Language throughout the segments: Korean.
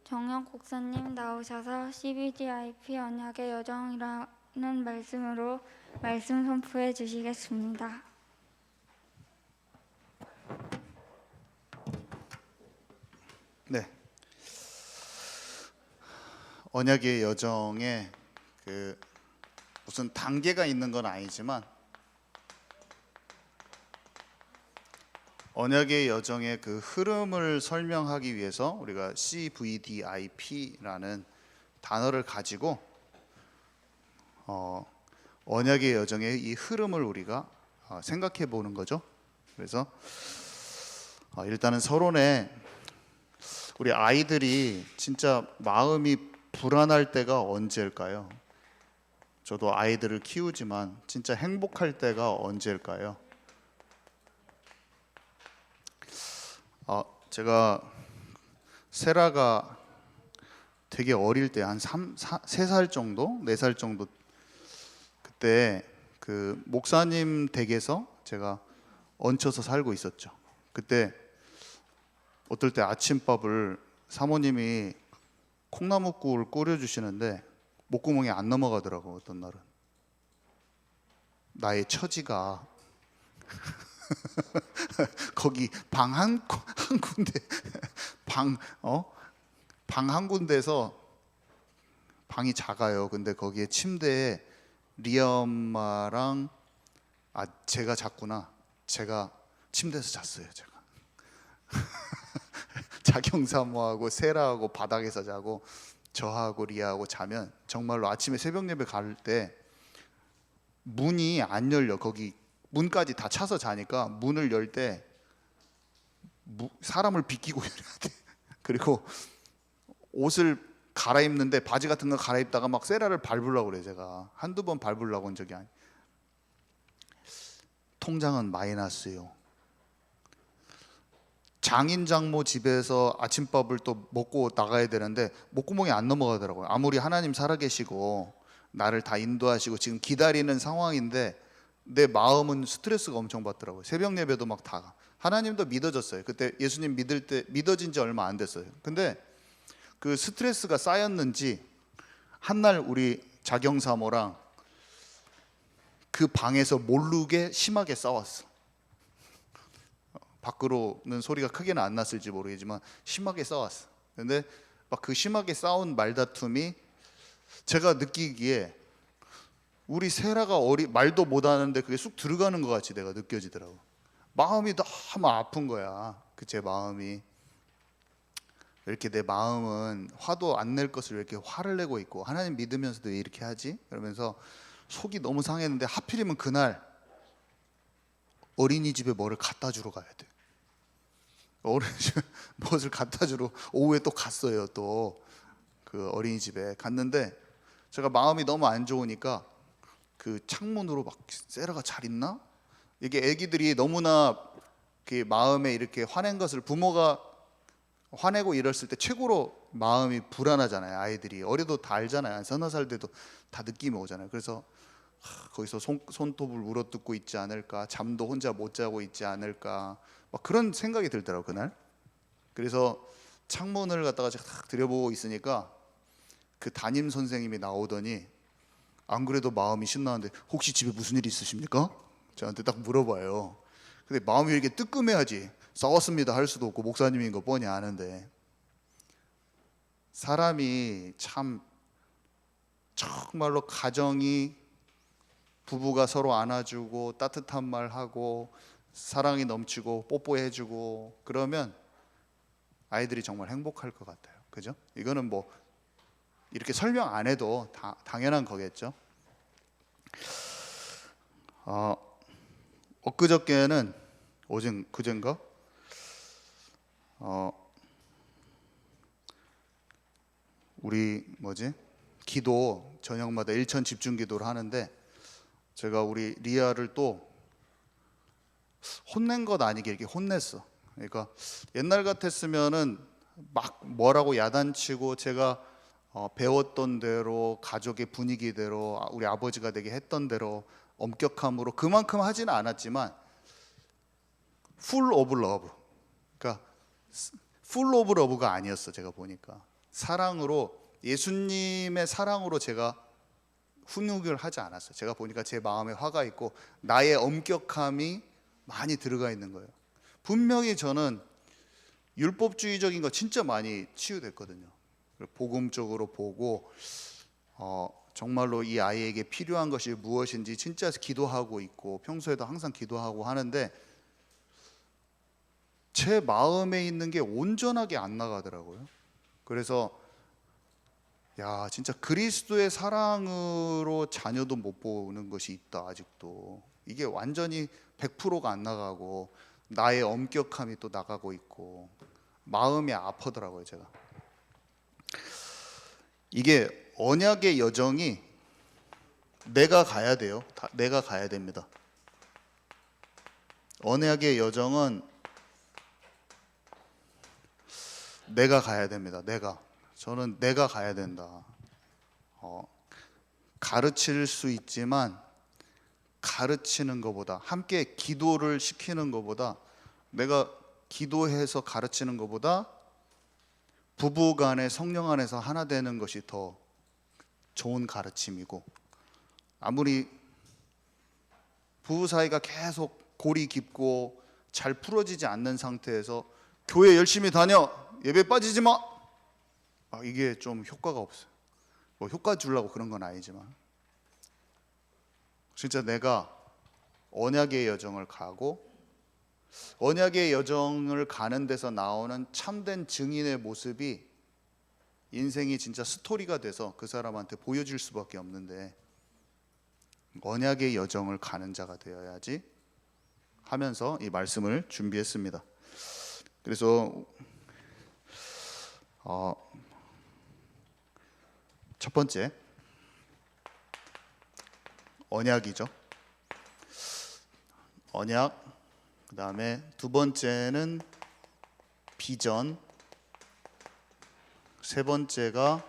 정혁 목사님 나오셔서 CBDIP 언약의 여정이라는 말씀으로 말씀 선포해 주시겠습니다. 네, 언약의 여정에 무슨 단계가 있는 건 아니지만 언약의 여정의 그 흐름을 설명하기 위해서 우리가 CVDIP라는 단어를 가지고 언약의 여정의 이 흐름을 우리가 생각해 보는 거죠. 그래서 일단은 서론에 우리 아이들이 진짜 마음이 불안할 때가 언제일까요? 저도 아이들을 키우지만 진짜 행복할 때가 언제일까요? 제가 세라가 되게 어릴 때 한 3살 정도, 4살 정도 그때 그 목사님 댁에서 제가 얹혀서 살고 있었죠. 그때 어떨 때 아침밥을 사모님이 콩나물국을 끓여주시는데 목구멍이 안 넘어가더라고. 어떤 날은 나의 처지가 거기 방 한 군데 방 한 군데서 방이 작아요. 근데 거기에 침대에 리아 엄마랑 제가 잤구나. 제가 침대에서 잤어요. 제가 자경사모하고 세라하고 바닥에서 자고 저하고 리아하고 자면 정말로 아침에 새벽 예배 갈 때 문이 안 열려. 거기 문까지 다 차서 자니까 문을 열 때 사람을 비키고 열어야 돼. 그리고 옷을 갈아입는데 바지 같은 거 갈아입다가 막 세라를 밟으려고 그래. 제가 한두 번 밟으려고 한 적이 아니. 통장은 마이너스요. 장인 장모 집에서 아침밥을 또 먹고 나가야 되는데 목구멍이 안 넘어가더라고요. 아무리 하나님 살아계시고 나를 다 인도하시고 지금 기다리는 상황인데 내 마음은 스트레스가 엄청 받더라고요. 새벽 예배도 막 다. 하나님도 믿어졌어요. 그때 예수님 믿을 때 믿어진 지 얼마 안 됐어요. 근데 그 스트레스가 쌓였는지 한날 우리 자경사모랑 그 방에서 모르게 심하게 싸웠어. 밖으로는 소리가 크게는 안 났을지 모르겠지만 심하게 싸웠어. 근데 막 그 심하게 싸운 말다툼이 제가 느끼기에 우리 세라가 말도 못하는데 그게 쑥 들어가는 것 같이 내가 느껴지더라고. 마음이 너무 아픈 거야. 그 제 마음이 이렇게 내 마음은 화도 안 낼 것을 왜 이렇게 화를 내고 있고 하나님 믿으면서도 왜 이렇게 하지? 그러면서 속이 너무 상했는데 하필이면 그날 어린이집에 뭐를 갖다 주러 가야 돼. 어린이집에 무엇을 갖다 주러 오후에 또 갔어요. 또 그 어린이집에 갔는데 제가 마음이 너무 안 좋으니까 그 창문으로 막 세라가 잘 있나? 이게 애기들이 너무나 그 마음에 이렇게 화낸 것을 부모가 화내고 이랬을 때 최고로 마음이 불안하잖아요. 아이들이 어려도 다 알잖아요. 서너 살 때도 다 느낌이 오잖아요. 그래서 거기서 손톱을 물어뜯고 있지 않을까, 잠도 혼자 못 자고 있지 않을까, 막 그런 생각이 들더라고 그날. 그래서 창문을 갖다가 딱 들여보고 있으니까 그 담임 선생님이 나오더니 안 그래도 마음이 신나는데 혹시 집에 무슨 일 있으십니까? 저한테 딱 물어봐요. 근데 마음이 이렇게 뜨끔해야지. 싸웠습니다 할 수도 없고 목사님인 거 뻔히 아는데. 사람이 참 정말로 가정이 부부가 서로 안아주고 따뜻한 말하고 사랑이 넘치고 뽀뽀해주고 그러면 아이들이 정말 행복할 것 같아요. 그죠? 이거는 뭐 이렇게 설명 안 해도 당연한 거겠죠. 엊그저께는 그젠가 우리 기도 저녁마다 일천 집중 기도를 하는데 제가 우리 리아를 또 혼낸 것 아니게 이렇게 혼냈어. 그러니까 옛날 같았으면은 막 뭐라고 야단치고 제가 배웠던 대로 가족의 분위기대로 우리 아버지가 되게 했던 대로 엄격함으로 그만큼 하지는 않았지만 full of love, 그러니까 full of love가 아니었어. 제가 보니까 사랑으로, 예수님의 사랑으로 제가 훈육을 하지 않았어요. 제가 보니까 제 마음에 화가 있고 나의 엄격함이 많이 들어가 있는 거예요. 분명히 저는 율법주의적인 거 진짜 많이 치유됐거든요. 복음적으로 보고 정말로 이 아이에게 필요한 것이 무엇인지 진짜 기도하고 있고 평소에도 항상 기도하고 하는데 제 마음에 있는 게 온전하게 안 나가더라고요. 그래서 야, 진짜 그리스도의 사랑으로 자녀도 못 보는 것이 있다. 아직도 이게 완전히 100%가 안 나가고 나의 엄격함이 또 나가고 있고 마음이 아프더라고요. 제가 이게 언약의 여정이 내가 가야 돼요. 내가 가야 됩니다. 언약의 여정은 내가 가야 됩니다. 저는 내가 가야 된다. 가르칠 수 있지만 가르치는 것보다, 함께 기도를 시키는 것보다, 내가 기도해서 가르치는 것보다 부부 간에 성령 안에서 하나 되는 것이 더 좋은 가르침이고, 아무리 부부 사이가 계속 골이 깊고 잘 풀어지지 않는 상태에서 교회 열심히 다녀, 예배 빠지지 마, 이게 좀 효과가 없어요. 뭐 효과 주려고 그런 건 아니지만 진짜 내가 언약의 여정을 가고 언약의 여정을 가는 데서 나오는 참된 증인의 모습이 인생이 진짜 스토리가 돼서 그 사람한테 보여줄 수밖에 없는데, 언약의 여정을 가는 자가 되어야지 하면서 이 말씀을 준비했습니다. 그래서 첫 번째 언약이죠. 언약. 그 다음에 두 번째는 비전. 세 번째가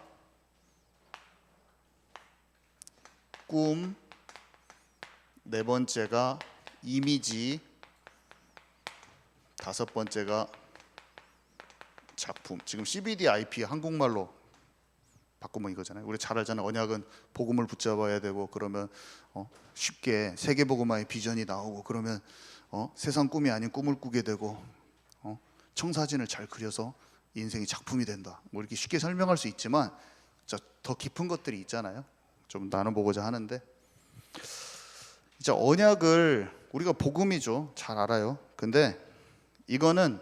꿈. 네 번째가 이미지. 다섯 번째가 작품. 지금 CBDIP 한국말로 바꾸면 이거잖아요. 우리 잘 알잖아요. 언약은 복음을 붙잡아야 되고, 그러면 쉽게 세계복음화의 비전이 나오고, 그러면 세상 꿈이 아닌 꿈을 꾸게 되고, 청사진을 잘 그려서 인생이 작품이 된다. 뭐 이렇게 쉽게 설명할 수 있지만 더 깊은 것들이 있잖아요. 좀 나눠보고자 하는데, 진짜 언약을 우리가 복음이죠. 잘 알아요. 근데 이거는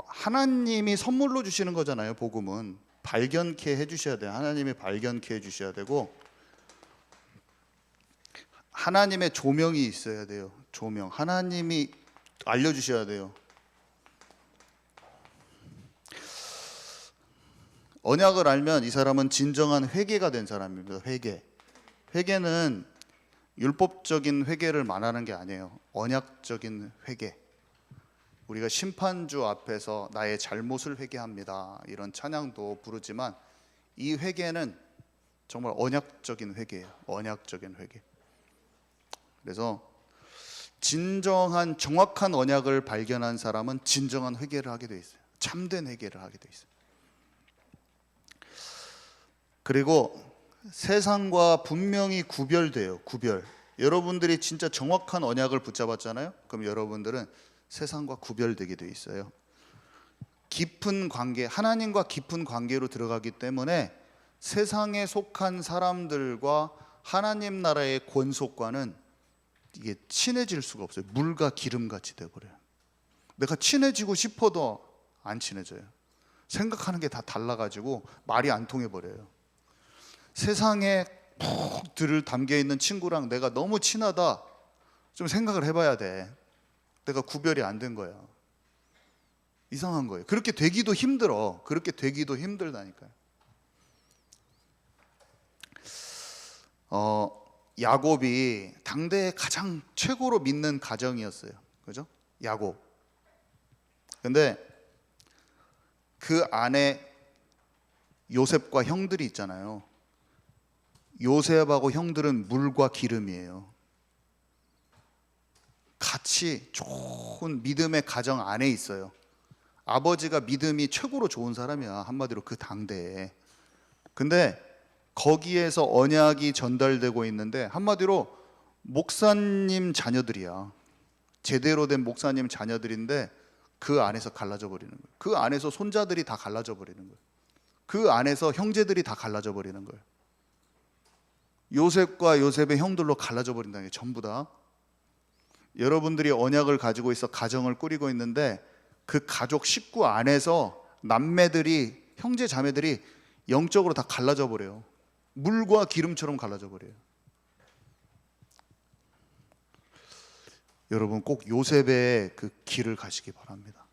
하나님이 선물로 주시는 거잖아요. 복음은 발견케 해주셔야 돼요. 하나님이 발견케 해주셔야 되고, 하나님의 조명이 있어야 돼요. 조명. 하나님이 알려주셔야 돼요. 언약을 알면 이 사람은 진정한 회개가 된 사람입니다. 회개는 율법적인 회개를 말하는 게 아니에요. 언약적인 회개. 우리가 심판주 앞에서 나의 잘못을 회개합니다, 이런 찬양도 부르지만 이 회개는 정말 언약적인 회개예요. 언약적인 회개. 그래서 진정한 정확한 언약을 발견한 사람은 진정한 회개를 하게 돼 있어요. 참된 회개를 하게 돼 있어요. 그리고 세상과 분명히 구별돼요. 여러분들이 진짜 정확한 언약을 붙잡았잖아요. 그럼 여러분들은 세상과 구별되게 돼 있어요. 깊은 관계, 하나님과 깊은 관계로 들어가기 때문에 세상에 속한 사람들과 하나님 나라의 권속과는 이게 친해질 수가 없어요. 물과 기름같이 돼버려요. 내가 친해지고 싶어도 안 친해져요. 생각하는 게 다 달라가지고 말이 안 통해버려요. 세상에 푹 담겨있는 친구랑 내가 너무 친하다, 좀 생각을 해봐야 돼. 내가 구별이 안 된 거야. 이상한 거예요. 그렇게 되기도 힘들어. 그렇게 되기도 힘들다니까요. 야곱이 당대에 가장 최고로 믿는 가정이었어요. 그죠? 야곱. 근데 그 안에 요셉과 형들이 있잖아요. 요셉하고 형들은 물과 기름이에요. 같이 좋은 믿음의 가정 안에 있어요. 아버지가 믿음이 최고로 좋은 사람이야. 한마디로 그 당대에. 근데 거기에서 언약이 전달되고 있는데 한마디로 목사님 자녀들이야. 제대로 된 목사님 자녀들인데 그 안에서 갈라져 버리는 거예요. 그 안에서 손자들이 다 갈라져 버리는 거예요. 그 안에서 형제들이 다 갈라져 버리는 거예요. 요셉과 요셉의 형들로 갈라져 버린다는 게 전부 다. 여러분들이 언약을 가지고 있어 가정을 꾸리고 있는데 그 가족 식구 안에서 남매들이, 형제 자매들이 영적으로 다 갈라져 버려요. 물과 기름처럼 갈라져 버려요. 여러분 꼭 요셉의 그 길을 가시기 바랍니다.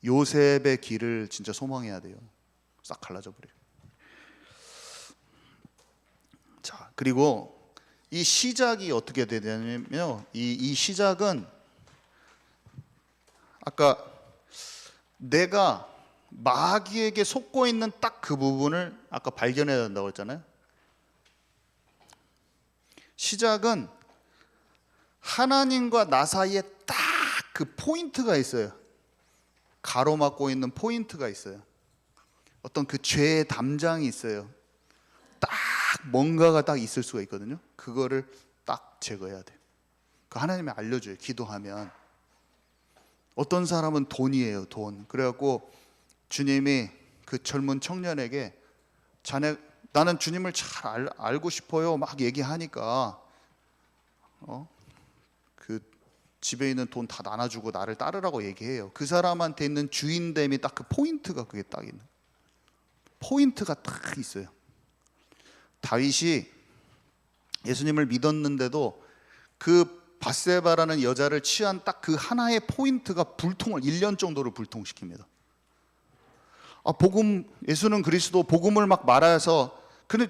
요셉의 길을 진짜 소망해야 돼요. 싹 갈라져 버려요. 자, 그리고 이 시작이 어떻게 되냐면요. 이 시작은 아까 내가 마귀에게 속고 있는 딱 그 부분을 아까 발견해야 된다고 했잖아요. 시작은 하나님과 나 사이에 딱 그 포인트가 있어요. 가로막고 있는 포인트가 있어요. 어떤 그 죄의 담장이 있어요. 딱 뭔가가 딱 있을 수가 있거든요. 그거를 딱 제거해야 돼요. 그 하나님이 알려줘요. 기도하면. 어떤 사람은 돈이에요. 돈. 그래갖고 주님이 그 젊은 청년에게 자네 나는 주님을 잘 알고 싶어요. 막 얘기하니까 그 집에 있는 돈 다 나눠주고 나를 따르라고 얘기해요. 그 사람한테 있는 주인됨이 딱 그 포인트가 그게 딱 있는 포인트가 딱 있어요. 다윗이 예수님을 믿었는데도 그 밧세바라는 여자를 취한 딱 그 하나의 포인트가 불통을 1년 정도를 불통시킵니다. 복음, 예수는 그리스도, 복음을 막 말해서. 근데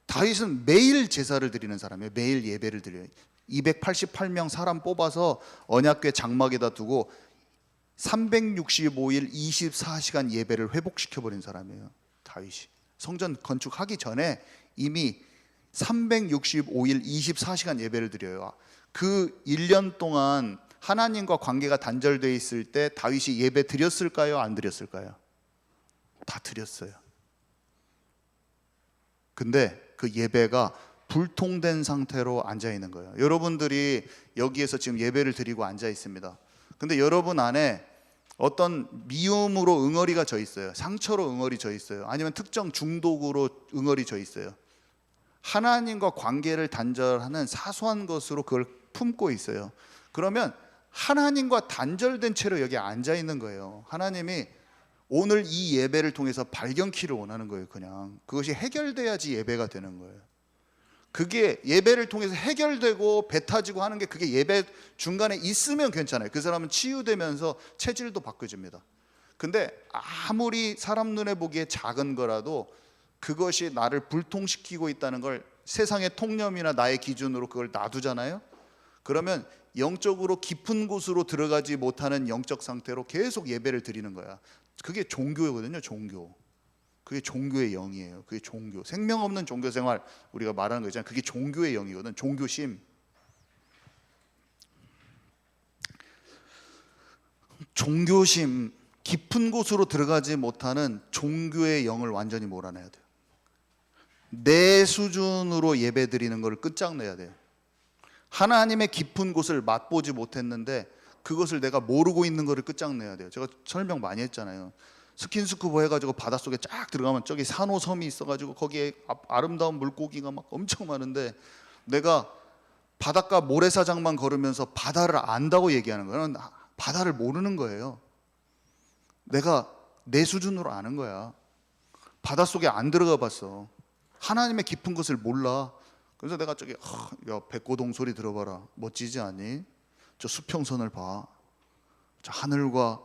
다윗은 매일 제사를 드리는 사람이에요. 매일 예배를 드려요. 288명 사람 뽑아서 언약궤 장막에다 두고 365일 24시간 예배를 회복시켜버린 사람이에요. 다윗이 성전 건축하기 전에 이미 365일 24시간 예배를 드려요. 그 1년 동안 하나님과 관계가 단절되어 있을 때 다윗이 예배 드렸을까요? 안 드렸을까요? 다 드렸어요. 근데 그 예배가 불통된 상태로 앉아 있는 거예요. 여러분들이 여기에서 지금 예배를 드리고 앉아 있습니다. 근데 여러분 안에 어떤 미움으로 응어리가 져 있어요. 상처로 응어리 져 있어요. 아니면 특정 중독으로 응어리 져 있어요. 하나님과 관계를 단절하는 사소한 것으로 그걸 품고 있어요. 그러면 하나님과 단절된 채로 여기 앉아 있는 거예요. 하나님이 오늘 이 예배를 통해서 발견키를 원하는 거예요. 그냥 그것이 해결돼야지 예배가 되는 거예요. 그게 예배를 통해서 해결되고 배 타지고 하는 게 그게 예배 중간에 있으면 괜찮아요. 그 사람은 치유되면서 체질도 바뀌어집니다. 근데 아무리 사람 눈에 보기에 작은 거라도 그것이 나를 불통시키고 있다는 걸 세상의 통념이나 나의 기준으로 그걸 놔두잖아요. 그러면 영적으로 깊은 곳으로 들어가지 못하는 영적 상태로 계속 예배를 드리는 거야. 그게 종교거든요. 종교. 그게 종교의 영이에요. 그게 종교. 생명 없는 종교 생활 우리가 말하는 거 있잖아요. 그게 종교의 영이거든. 종교심. 종교심, 깊은 곳으로 들어가지 못하는 종교의 영을 완전히 몰아내야 돼요. 내 수준으로 예배 드리는 걸 끝장내야 돼요. 하나님의 깊은 곳을 맛보지 못했는데 그것을 내가 모르고 있는 것을 끝장내야 돼요. 제가 설명 많이 했잖아요. 스킨스쿠버 해가지고 바닷속에 쫙 들어가면 저기 산호섬이 있어가지고 거기에 아름다운 물고기가 막 엄청 많은데 내가 바닷가 모래사장만 걸으면서 바다를 안다고 얘기하는 거는 바다를 모르는 거예요. 내가 내 수준으로 아는 거야. 바닷속에 안 들어가 봤어. 하나님의 깊은 것을 몰라. 그래서 내가 저기 야 백고동 소리 들어봐라. 멋지지 않니? 저 수평선을 봐. 저 하늘과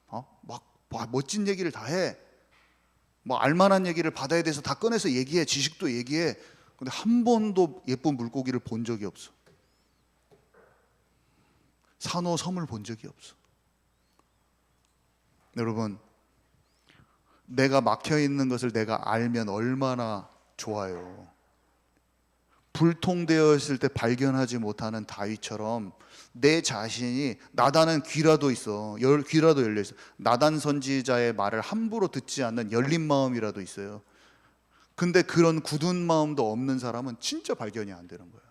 막 멋진 얘기를 다 해. 뭐 알만한 얘기를 바다에 대해서 다 꺼내서 얘기해. 지식도 얘기해. 근데 한 번도 예쁜 물고기를 본 적이 없어. 산호 섬을 본 적이 없어. 여러분, 내가 막혀 있는 것을 내가 알면 얼마나 좋아요. 불통되어 있을 때 발견하지 못하는 다윗처럼 내 자신이 나단은 귀라도 있어. 귀라도 열려 있어. 나단 선지자의 말을 함부로 듣지 않는 열린 마음이라도 있어요. 근데 그런 굳은 마음도 없는 사람은 진짜 발견이 안 되는 거예요.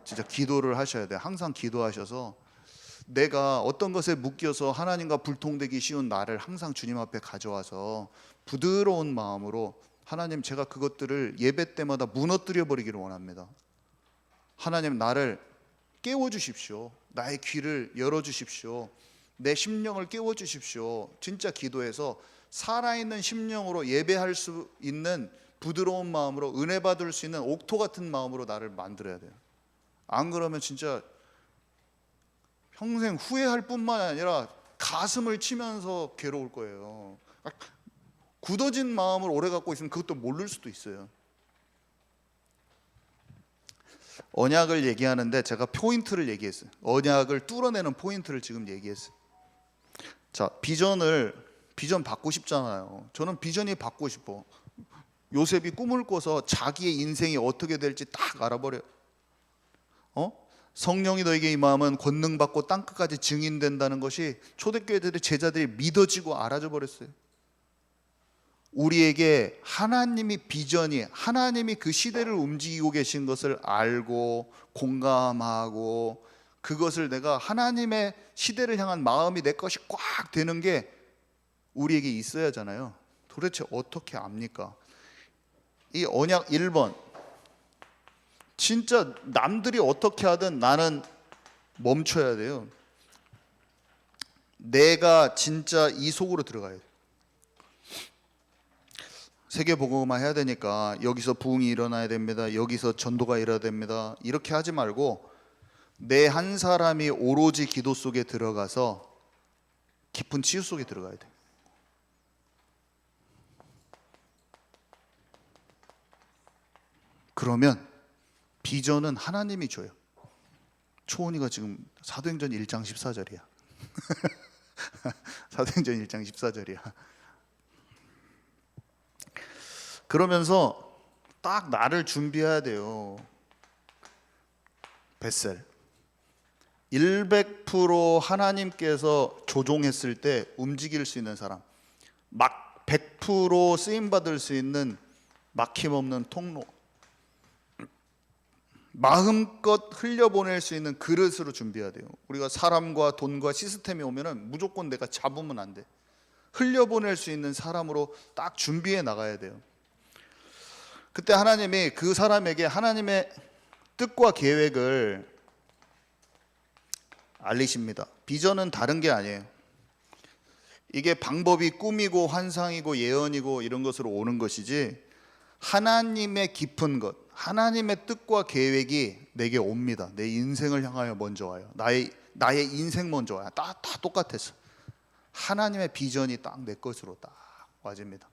진짜 기도를 하셔야 돼요. 항상 기도하셔서 내가 어떤 것에 묶여서 하나님과 불통되기 쉬운 나를 항상 주님 앞에 가져와서 부드러운 마음으로 하나님, 제가 그것들을 예배 때마다 무너뜨려 버리기를 원합니다. 하나님, 나를 깨워주십시오. 나의 귀를 열어주십시오. 내 심령을 깨워주십시오. 진짜 기도해서 살아있는 심령으로 예배할 수 있는 부드러운 마음으로, 은혜 받을 수 있는 옥토 같은 마음으로 나를 만들어야 돼요. 안 그러면 진짜 평생 후회할 뿐만 아니라 가슴을 치면서 괴로울 거예요. 굳어진 마음을 오래 갖고 있으면 그것도 모를 수도 있어요. 언약을 얘기하는데 제가 포인트를 얘기했어요. 언약을 뚫어내는 포인트를 지금 얘기했어요. 자, 비전 받고 싶잖아요. 저는 비전이 받고 싶어. 요셉이 꿈을 꿔서 자기의 인생이 어떻게 될지 딱 알아버려요. 성령이 너에게 임하면 권능 받고 땅끝까지 증인된다는 것이 초대교회들의 제자들이 믿어지고 알아져 버렸어요. 우리에게 하나님이 비전이, 하나님이 그 시대를 움직이고 계신 것을 알고 공감하고, 그것을 내가 하나님의 시대를 향한 마음이 내 것이 꽉 되는 게 우리에게 있어야 하잖아요. 도대체 어떻게 압니까? 이 언약 1번, 진짜 남들이 어떻게 하든 나는 멈춰야 돼요. 내가 진짜 이 속으로 들어가야 돼요. 세계복음화 해야 되니까 여기서 부흥이 일어나야 됩니다. 여기서 전도가 일어나야 됩니다. 이렇게 하지 말고 내 한 사람이 오로지 기도 속에 들어가서 깊은 치유 속에 들어가야 돼. 그러면 비전은 하나님이 줘요. 초원이가 지금 사도행전 1장 14절이야. 사도행전 1장 14절이야. 그러면서 딱 나를 준비해야 돼요. 벳셀 100% 하나님께서 조종했을 때 움직일 수 있는 사람, 막 100% 쓰임 받을 수 있는 막힘없는 통로, 마음껏 흘려보낼 수 있는 그릇으로 준비해야 돼요. 우리가 사람과 돈과 시스템이 오면은 무조건 내가 잡으면 안 돼. 흘려보낼 수 있는 사람으로 딱 준비해 나가야 돼요. 그때 하나님이 그 사람에게 하나님의 뜻과 계획을 알리십니다. 비전은 다른 게 아니에요. 이게 방법이 꿈이고 환상이고 예언이고 이런 것으로 오는 것이지, 하나님의 깊은 것, 하나님의 뜻과 계획이 내게 옵니다. 내 인생을 향하여 먼저 와요. 나의 인생 먼저 와요. 다 똑같았어. 하나님의 비전이 딱 내 것으로 딱 와집니다.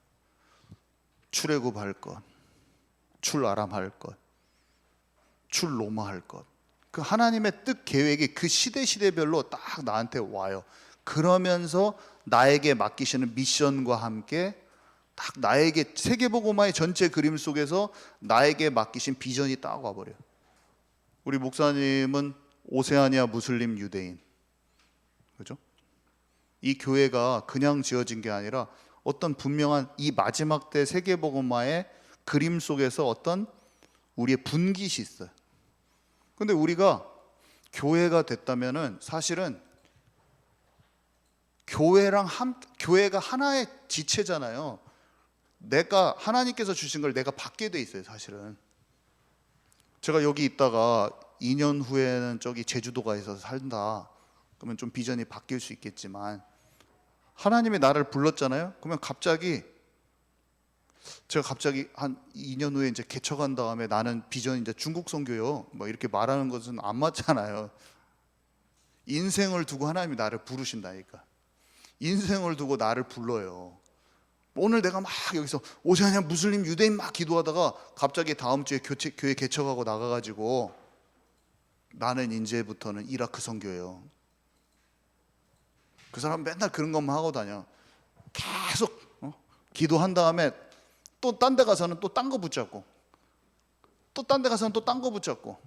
출애굽할 것, 출아람할 것, 출로마할 것, 그 하나님의 뜻 계획이 그 시대별로 딱 나한테 와요. 그러면서 나에게 맡기시는 미션과 함께 딱 나에게 세계복음화의 전체 그림 속에서 나에게 맡기신 비전이 딱 와버려요. 우리 목사님은 오세아니아 무슬림 유대인, 그죠? 이 교회가 그냥 지어진 게 아니라 어떤 분명한 이 마지막 때 세계복음화의 그림 속에서 어떤 우리의 분깃이 있어요. 근데 우리가 교회가 됐다면은 사실은 교회가 하나의 지체잖아요. 내가 하나님께서 주신 걸 내가 받게 돼 있어요. 사실은 제가 여기 있다가 2년 후에는 저기 제주도 가서 산다, 그러면 좀 비전이 바뀔 수 있겠지만, 하나님이 나를 불렀잖아요. 그러면 제가 갑자기 한 2년 후에 이제 개척한 다음에 나는 비전이 이제 중국 선교요, 뭐 이렇게 말하는 것은 안 맞잖아요. 인생을 두고 하나님이 나를 부르신다니까. 인생을 두고 나를 불러요. 오늘 내가 막 여기서 오세아니아 무슬림 유대인 막 기도하다가 갑자기 다음 주에 교회 개척하고 나가가지고 나는 이제부터는 이라크 선교예요. 그 사람 맨날 그런 것만 하고 다녀. 계속 기도한 다음에 또 딴 데 가서는 또 딴 거 붙잡고, 또 딴 데 가서는 또 딴 거 붙잡고.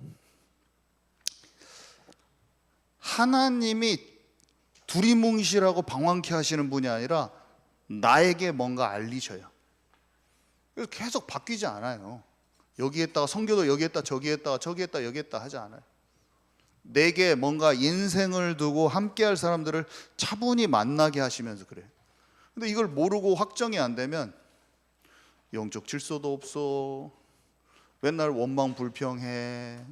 하나님이 두리뭉실하고 방황케 하시는 분이 아니라 나에게 뭔가 알리셔요. 그래서 계속 바뀌지 않아요. 여기 했다가 성교도 여기 했다 저기 했다가 저기 했다 여기 했다 하지 않아요. 내게 뭔가 인생을 두고 함께할 사람들을 차분히 만나게 하시면서 그래요. 근데 이걸 모르고 확정이 안 되면 영적 질서도 없어. 맨날 원망 불평해.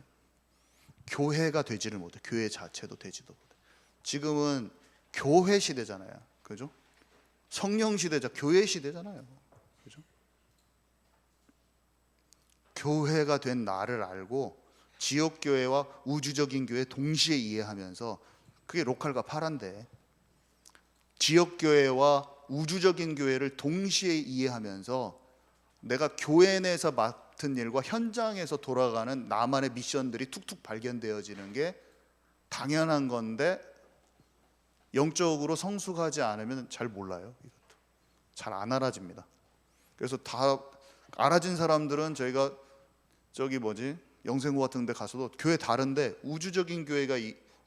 교회가 되지를 못해. 교회 자체도 되지도 못해. 지금은 교회 시대잖아요. 그죠? 성령 시대자, 교회 시대잖아요. 그죠? 교회가 된 나를 알고 지역 교회와 우주적인 교회 동시에 이해하면서, 그게 로컬과 파란데, 지역 교회와 우주적인 교회를 동시에 이해하면서 내가 교회 내에서 맡은 일과 현장에서 돌아가는 나만의 미션들이 툭툭 발견되어지는 게 당연한 건데, 영적으로 성숙하지 않으면 잘 몰라요. 이것도 잘 안 알아집니다. 그래서 다 알아진 사람들은 저희가 영생고 같은 데 가서도 교회 다른데 우주적인 교회가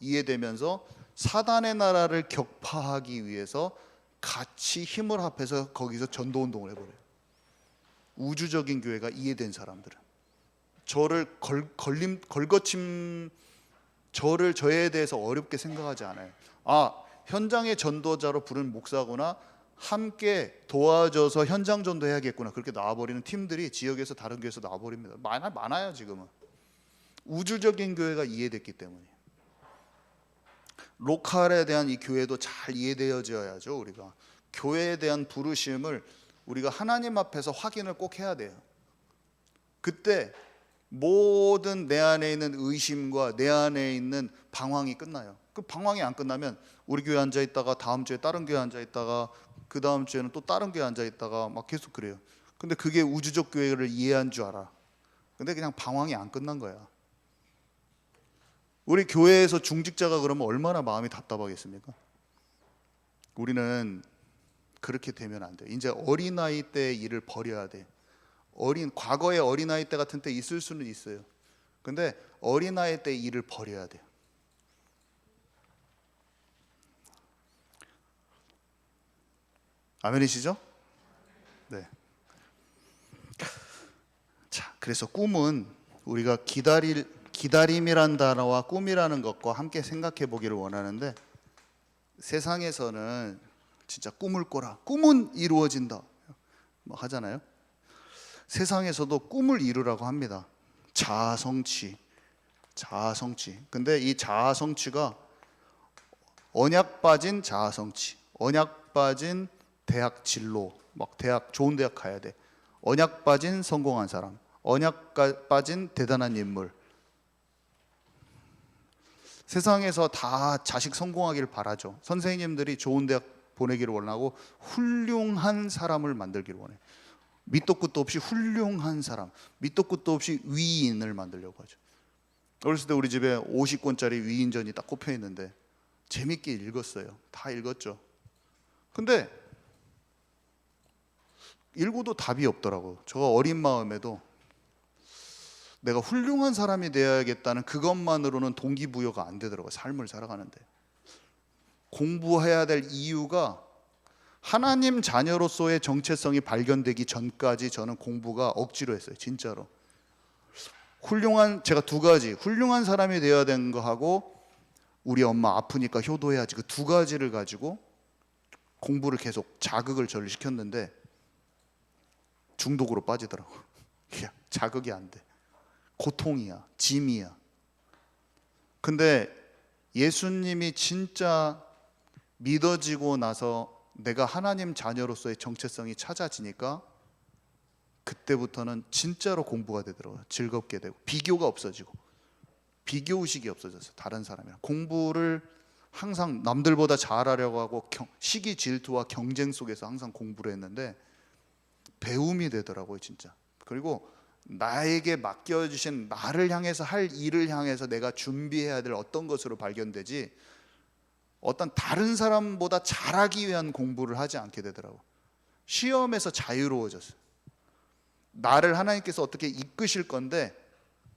이해되면서 사단의 나라를 격파하기 위해서 같이 힘을 합해서 거기서 전도운동을 해버려요. 우주적인 교회가 이해된 사람들은 저에 대해서 어렵게 생각하지 않아요. 현장의 전도자로 부른 목사구나, 함께 도와줘서 현장 전도해야겠구나, 그렇게 나와버리는 팀들이 지역에서 다른 교회에서 나와버립니다. 많아요. 지금은 우주적인 교회가 이해됐기 때문에. 로컬에 대한 이 교회도 잘 이해되어져야죠. 우리가 교회에 대한 부르심을 우리가 하나님 앞에서 확인을 꼭 해야 돼요. 그때 모든 내 안에 있는 의심과 내 안에 있는 방황이 끝나요. 그 방황이 안 끝나면 우리 교회 앉아 있다가 다음 주에 다른 교회 앉아 있다가 그 다음 주에는 또 다른 교회 앉아 있다가 막 계속 그래요. 근데 그게 우주적 교회를 이해한 줄 알아. 근데 그냥 방황이 안 끝난 거야. 우리 교회에서 중직자가 그러면 얼마나 마음이 답답하겠습니까? 우리는 그렇게 되면 안 돼. 이제 어린아이 때의 일을 버려야 돼. 과거의 어린아이 때 같은 때 있을 수는 있어요. 근데 어린아이 때 일을 버려야 돼요. 아멘이시죠? 네. 자, 그래서 꿈은 우리가 기다림이란 단어와 꿈이라는 것과 함께 생각해 보기를 원하는데, 세상에서는 진짜 꿈을 꿔라, 꿈은 이루어진다 뭐 하잖아요. 세상에서도 꿈을 이루라고 합니다. 자아성취. 근데 이 자아성취가 언약 빠진 자아성취, 언약 빠진 대학 진로, 막 좋은 대학 가야 돼, 언약 빠진 성공한 사람, 언약 빠진 대단한 인물. 세상에서 다 자식 성공하기를 바라죠. 선생님들이 좋은 대학 보내기를 원하고 훌륭한 사람을 만들기를 원해요. 밑도 끝도 없이 훌륭한 사람, 밑도 끝도 없이 위인을 만들려고 하죠. 어렸을 때 우리 집에 50권짜리 위인전이 딱 꼽혀 있는데 재밌게 읽었어요. 다 읽었죠. 근데 읽어도 답이 없더라고요. 저 어린 마음에도 내가 훌륭한 사람이 되어야겠다는 그것만으로는 동기부여가 안 되더라고요. 삶을 살아가는데 공부해야 될 이유가 하나님 자녀로서의 정체성이 발견되기 전까지 저는 공부가 억지로 했어요. 진짜로. 제가 두 가지, 훌륭한 사람이 되어야 되는 거 하고 우리 엄마 아프니까 효도해야지, 그 두 가지를 가지고 공부를 계속 자극을 저를 시켰는데 중독으로 빠지더라고. 자극이 안 돼. 고통이야, 짐이야. 근데 예수님이 진짜 믿어지고 나서 내가 하나님 자녀로서의 정체성이 찾아지니까 그때부터는 진짜로 공부가 되더라고요. 즐겁게 되고 비교가 없어지고, 비교의식이 없어졌어요. 다른 사람이랑 공부를 항상 남들보다 잘하려고 하고 시기 질투와 경쟁 속에서 항상 공부를 했는데 배움이 되더라고요, 진짜. 그리고 나에게 맡겨주신 나를 향해서 할 일을 향해서 내가 준비해야 될 어떤 것으로 발견되지 어떤 다른 사람보다 잘하기 위한 공부를 하지 않게 되더라고요. 시험에서 자유로워졌어요. 나를 하나님께서 어떻게 이끄실 건데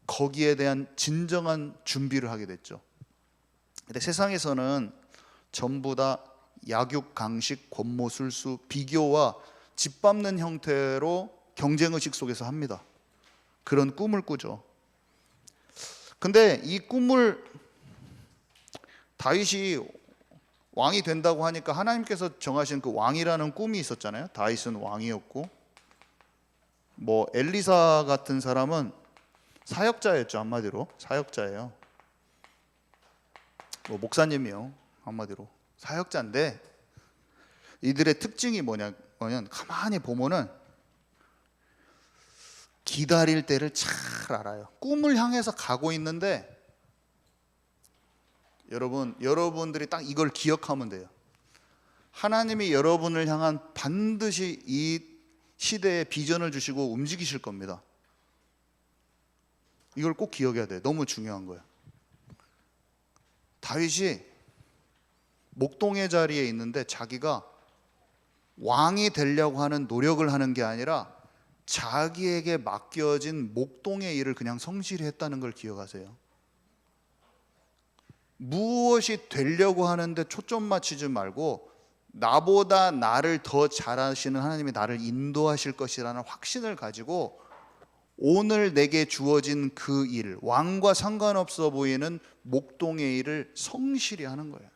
거기에 대한 진정한 준비를 하게 됐죠. 근데 세상에서는 전부 다 약육, 강식, 권모, 술수, 비교와 짓밟는 형태로 경쟁의식 속에서 합니다. 그런 꿈을 꾸죠. 근데 이 꿈을 다윗이 왕이 된다고 하니까 하나님께서 정하신 그 왕이라는 꿈이 있었잖아요. 다윗은 왕이었고, 뭐 엘리사 같은 사람은 사역자였죠. 한마디로 사역자예요. 뭐 목사님이요. 한마디로 사역자인데, 이들의 특징이 뭐냐면 가만히 보면은 기다릴 때를 잘 알아요. 꿈을 향해서 가고 있는데, 여러분들이 딱 이걸 기억하면 돼요. 하나님이 여러분을 향한 반드시 이 시대에 비전을 주시고 움직이실 겁니다. 이걸 꼭 기억해야 돼요. 너무 중요한 거예요. 다윗이 목동의 자리에 있는데 자기가 왕이 되려고 하는 노력을 하는 게 아니라 자기에게 맡겨진 목동의 일을 그냥 성실히 했다는 걸 기억하세요. 무엇이 되려고 하는데 초점 맞추지 말고 나보다 나를 더 잘하시는 하나님이 나를 인도하실 것이라는 확신을 가지고 오늘 내게 주어진 그 일, 왕과 상관없어 보이는 목동의 일을 성실히 하는 거예요.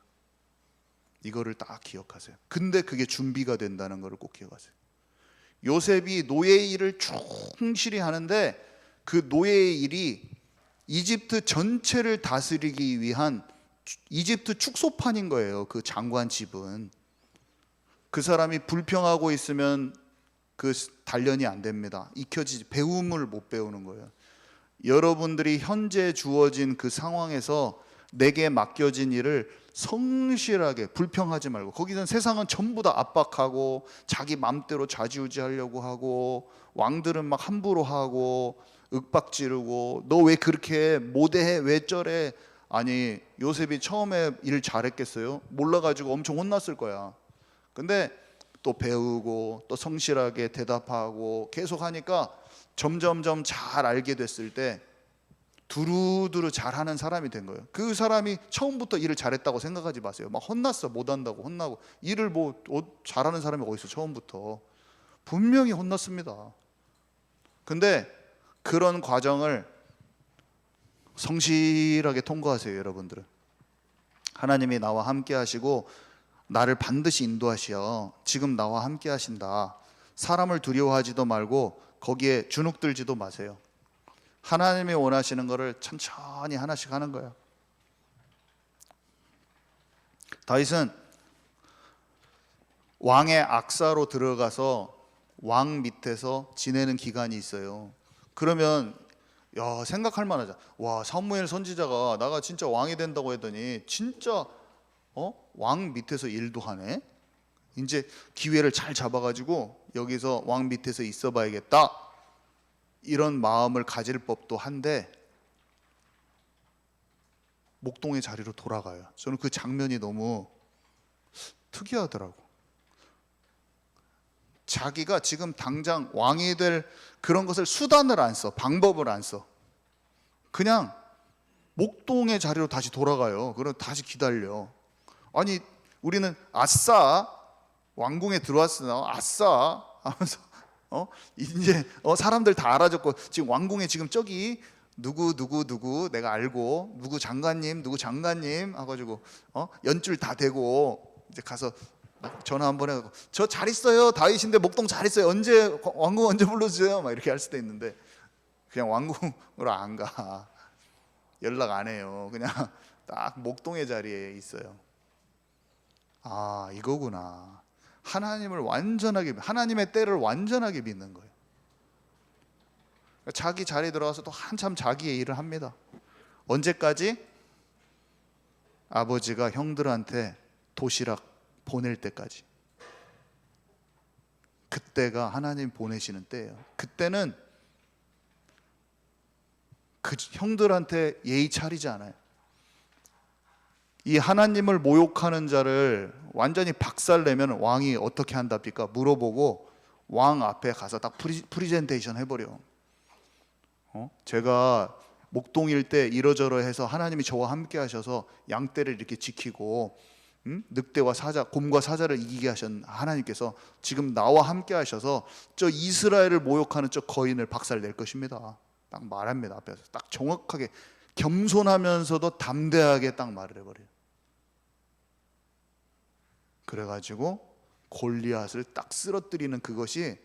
이거를 딱 기억하세요. 근데 그게 준비가 된다는 것을 꼭 기억하세요. 요셉이 노예의 일을 충실히 하는데 그 노예의 일이 이집트 전체를 다스리기 위한 이집트 축소판인 거예요. 그 장관 집은. 그 사람이 불평하고 있으면 그 단련이 안 됩니다. 익혀지지, 배움을 못 배우는 거예요. 여러분들이 현재 주어진 그 상황에서 내게 맡겨진 일을 성실하게, 불평하지 말고, 거기선 세상은 전부 다 압박하고 자기 맘대로 좌지우지하려고 하고 왕들은 막 함부로 하고 윽박 지르고 너 왜 그렇게 못해, 왜 저래. 아니 요셉이 처음에 일 잘했겠어요? 몰라가지고 엄청 혼났을 거야. 근데 또 배우고 또 성실하게 대답하고 계속 하니까 점점점 잘 알게 됐을 때 두루두루 잘하는 사람이 된 거예요. 그 사람이 처음부터 일을 잘했다고 생각하지 마세요. 막 혼났어, 못한다고 혼나고. 일을 뭐 잘하는 사람이 어디 있어. 처음부터 분명히 혼났습니다. 근데 그런 과정을 성실하게 통과하세요. 여러분들은 하나님이 나와 함께 하시고 나를 반드시 인도하시어 지금 나와 함께 하신다. 사람을 두려워하지도 말고 거기에 주눅들지도 마세요. 하나님이 원하시는 거를 천천히 하나씩 하는 거예요. 다윗은 왕의 악사로 들어가서 왕 밑에서 지내는 기간이 있어요. 그러면 생각할 만하죠. 와, 사무엘 선지자가 나가 진짜 왕이 된다고 했더니 진짜 왕 밑에서 일도 하네. 이제 기회를 잘 잡아가지고 여기서 왕 밑에서 있어봐야겠다, 이런 마음을 가질 법도 한데 목동의 자리로 돌아가요. 저는 그 장면이 너무 특이하더라고. 자기가 지금 당장 왕이 될 그런 것을 수단을 안 써, 방법을 안 써. 그냥 목동의 자리로 다시 돌아가요. 그럼 다시 기다려. 아니 우리는 아싸 왕궁에 들어왔으나 아싸 하면서 이제 사람들 다 알아줬고 지금 왕궁에 지금 저기 누구 내가 알고 누구 장관님 해가지고 연줄 다 되고 이제 가서 전화 한번 해가지고 저 잘 있어요, 다윗인데 목동 잘 있어요, 왕궁 언제 불러주세요, 막 이렇게 할 수도 있는데 그냥 왕궁으로 안 가. 연락 안 해요. 그냥 딱 목동의 자리에 있어요. 아, 이거구나. 하나님의 때를 완전하게 믿는 거예요. 자기 자리에 들어가서 또 한참 자기의 일을 합니다. 언제까지? 아버지가 형들한테 도시락 보낼 때까지. 그때가 하나님 보내시는 때예요. 그때는 그 형들한테 예의 차리지 않아요. 이 하나님을 모욕하는 자를 완전히 박살내면 왕이 어떻게 한답니까? 물어보고 왕 앞에 가서 딱 프리젠테이션 해버려. 제가 목동일 때 이러저러해서 하나님이 저와 함께 하셔서 양떼를 이렇게 지키고 늑대와 사자, 곰과 사자를 이기게 하신 하나님께서 지금 나와 함께 하셔서 저 이스라엘을 모욕하는 저 거인을 박살낼 것입니다. 딱 말합니다. 앞에서 딱 정확하게 겸손하면서도 담대하게 딱 말을 해버려요. 그래가지고 골리앗을 딱 쓰러뜨리는 그것이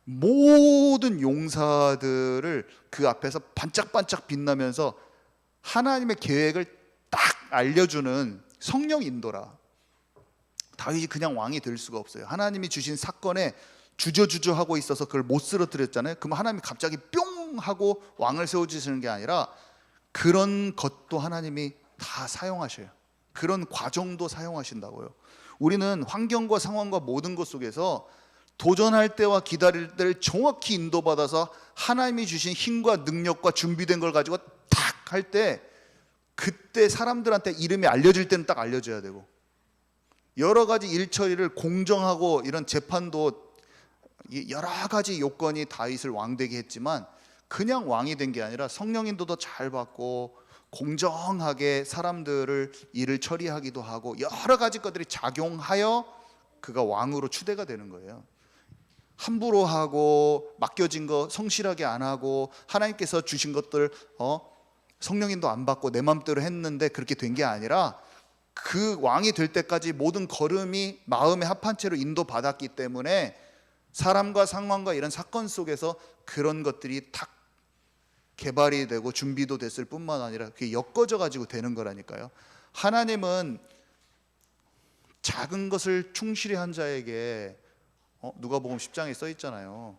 모든 용사들을 그 앞에서 반짝반짝 빛나면서 하나님의 계획을 딱 알려주는 성령 인도라. 다윗이 그냥 왕이 될 수가 없어요. 하나님이 주신 사건에 주저주저 하고 있어서 그걸 못 쓰러뜨렸잖아요. 그럼 하나님이 갑자기 뿅 하고 왕을 세워주시는 게 아니라 그런 것도 하나님이 다 사용하셔요. 그런 과정도 사용하신다고요. 우리는 환경과 상황과 모든 것 속에서 도전할 때와 기다릴 때를 정확히 인도받아서 하나님이 주신 힘과 능력과 준비된 걸 가지고 탁 할 때, 그때 사람들한테 이름이 알려질 때는 딱 알려져야 되고, 여러 가지 일 처리를 공정하고 이런 재판도 여러 가지 요건이 다윗을 왕되게 했지만 그냥 왕이 된 게 아니라 성령 인도도 잘 받고 공정하게 사람들을 일을 처리하기도 하고 여러 가지 것들이 작용하여 그가 왕으로 추대가 되는 거예요. 함부로 하고 맡겨진 거 성실하게 안 하고 하나님께서 주신 것들 성령인도 안 받고 내 맘대로 했는데 그렇게 된 게 아니라 그 왕이 될 때까지 모든 걸음이 마음의 합한 채로 인도받았기 때문에 사람과 상황과 이런 사건 속에서 그런 것들이 탁 개발이 되고 준비도 됐을 뿐만 아니라 그게 엮어져 가지고 되는 거라니까요. 하나님은 작은 것을 충실히 한 자에게 누가복음 10장에 써 있잖아요.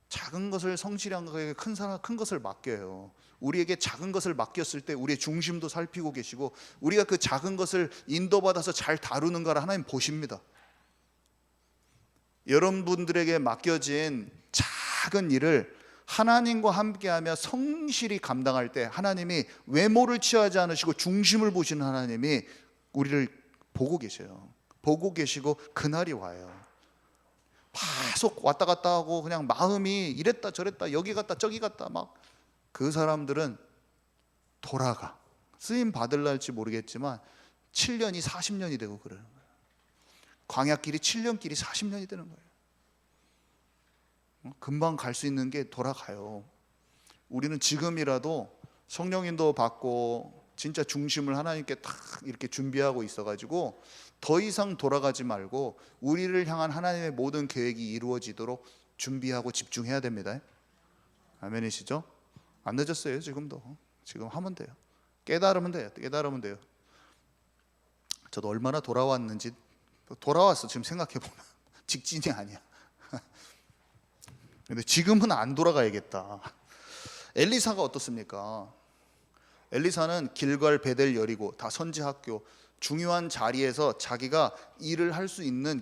작은 것을 성실히 한 자에게 큰 것을 맡겨요. 우리에게 작은 것을 맡겼을 때 우리의 중심도 살피고 계시고 우리가 그 작은 것을 인도받아서 잘 다루는가를 하나님 보십니다. 여러분들에게 맡겨진 작은 일을 하나님과 함께하며 성실히 감당할 때 하나님이 외모를 취하지 않으시고 중심을 보시는 하나님이 우리를 보고 계셔요. 보고 계시고 그날이 와요. 계속 왔다 갔다 하고 그냥 마음이 이랬다 저랬다 여기 갔다 저기 갔다 막 그 사람들은 돌아가. 쓰임 받을 날지 모르겠지만 7년이 40년이 되고 그러는 거예요. 광야길이 7년길이 40년이 되는 거예요. 금방 갈 수 있는 게 돌아가요. 우리는 지금이라도 성령인도 받고 진짜 중심을 하나님께 딱 이렇게 준비하고 있어가지고 더 이상 돌아가지 말고 우리를 향한 하나님의 모든 계획이 이루어지도록 준비하고 집중해야 됩니다. 아멘이시죠? 안 늦었어요. 지금도 지금 하면 돼요. 깨달으면 돼요. 깨달으면 돼요. 저도 얼마나 돌아왔는지 돌아왔어. 지금 생각해 보면 직진이 아니야. 근데 지금은 안 돌아가야겠다. 엘리사가 어떻습니까? 엘리사는 길갈, 베델, 여리고 다 선지 학교 중요한 자리에서 자기가 일을 할 수 있는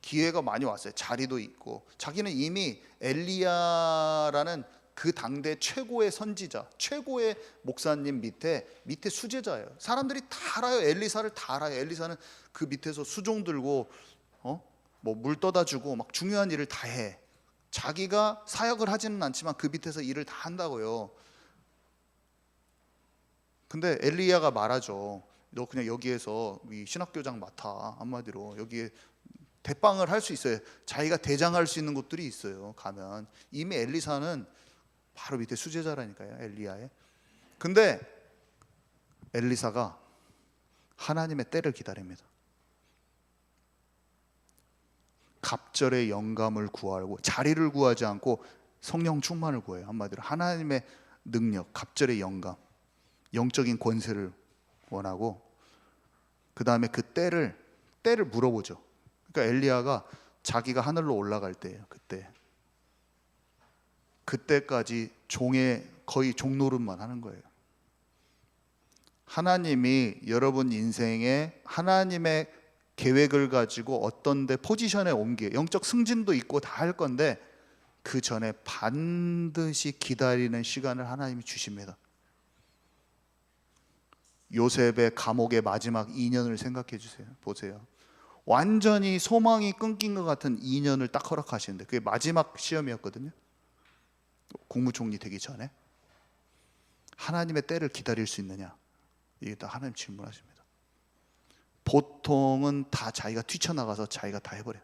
기회가 많이 왔어요. 자리도 있고 자기는 이미 엘리야라는 그 당대 최고의 선지자, 최고의 목사님 밑에 수제자예요. 사람들이 다 알아요. 엘리사를 다 알아요. 엘리사는 그 밑에서 수종 들고 뭐 물 떠다 주고 막 중요한 일을 다 해. 자기가 사역을 하지는 않지만 그 밑에서 일을 다 한다고요. 근데 엘리야가 말하죠. 너 그냥 여기에서 신학교장 맡아. 한마디로 여기에 대빵을 할 수 있어요. 자기가 대장할 수 있는 곳들이 있어요. 가면 이미 엘리사는 바로 밑에 수제자라니까요. 엘리야의. 근데 엘리사가 하나님의 때를 기다립니다. 갑절의 영감을 구하고 자리를 구하지 않고 성령 충만을 구해요. 한마디로 하나님의 능력, 갑절의 영감, 영적인 권세를 원하고 그 다음에 그 때를 물어보죠. 그러니까 엘리야가 자기가 하늘로 올라갈 때예요. 그때까지 거의 종노릇만 하는 거예요. 하나님이 여러분 인생에 하나님의 계획을 가지고 어떤 데 포지션에 옮겨 영적 승진도 있고 다 할 건데 그 전에 반드시 기다리는 시간을 하나님이 주십니다. 요셉의 감옥의 마지막 2년을 생각해 주세요. 보세요. 완전히 소망이 끊긴 것 같은 2년을 딱 허락하시는데 그게 마지막 시험이었거든요. 국무총리 되기 전에. 하나님의 때를 기다릴 수 있느냐? 이게 다 하나님 질문하십니다. 보통은 다 자기가 뛰쳐나가서 자기가 다 해버려요.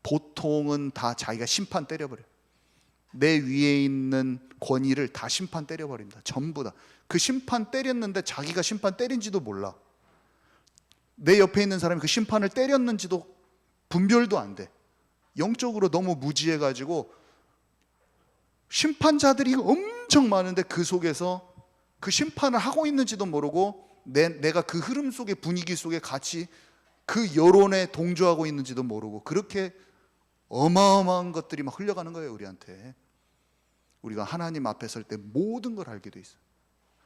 보통은 다 자기가 심판 때려버려요. 내 위에 있는 권위를 다 심판 때려버립니다. 전부 다. 그 심판 때렸는데 자기가 심판 때린지도 몰라. 내 옆에 있는 사람이 그 심판을 때렸는지도 분별도 안 돼. 영적으로 너무 무지해가지고 심판자들이 엄청 많은데 그 속에서 그 심판을 하고 있는지도 모르고 내가 그 흐름 속의 분위기 속에 같이 그 여론에 동조하고 있는지도 모르고 그렇게 어마어마한 것들이 막 흘러가는 거예요. 우리한테. 우리가 하나님 앞에 설 때 모든 걸 알게 돼 있어요.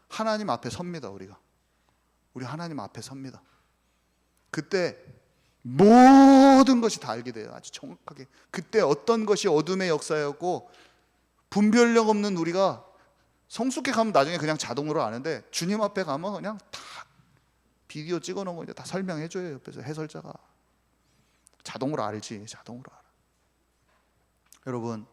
하나님 앞에 섭니다. 우리 하나님 앞에 섭니다. 그때 모든 것이 다 알게 돼요. 아주 정확하게. 그때 어떤 것이 어둠의 역사였고 분별력 없는 우리가 성숙해 가면 나중에 그냥 자동으로 아는데 주님 앞에 가면 그냥 다 비디오 찍어 놓은 거 이제 다 설명해 줘요. 옆에서 해설자가. 자동으로 알지. 자동으로 알아. 여러분,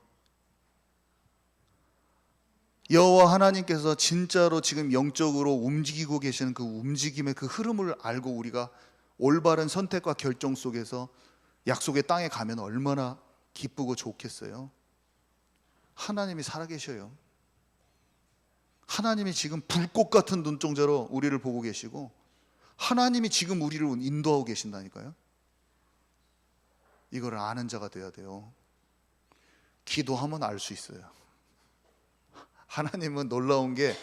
여호와 하나님께서 진짜로 지금 영적으로 움직이고 계시는 그 움직임의 그 흐름을 알고 우리가 올바른 선택과 결정 속에서 약속의 땅에 가면 얼마나 기쁘고 좋겠어요. 하나님이 살아계셔요. 하나님이 지금 불꽃 같은 눈동자로 우리를 보고 계시고 하나님이 지금 우리를 인도하고 계신다니까요. 이걸 아는 자가 돼야 돼요. 기도하면 알 수 있어요. 하나님은 놀라운 게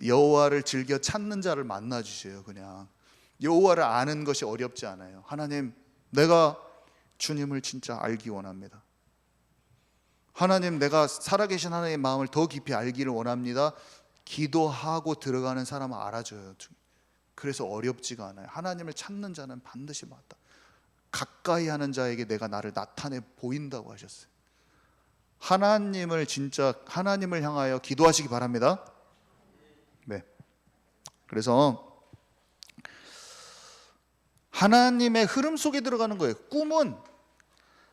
여호와를 즐겨 찾는 자를 만나 주셔요. 그냥 여호와를 아는 것이 어렵지 않아요. 하나님, 내가 주님을 진짜 알기 원합니다. 하나님, 내가 살아계신 하나님의 마음을 더 깊이 알기를 원합니다. 기도하고 들어가는 사람은 알아줘요. 그래서 어렵지가 않아요. 하나님을 찾는 자는 반드시 맞다. 가까이 하는 자에게 내가 나를 나타내 보인다고 하셨어요. 하나님을 진짜 하나님을 향하여 기도하시기 바랍니다. 네. 그래서 하나님의 흐름 속에 들어가는 거예요. 꿈은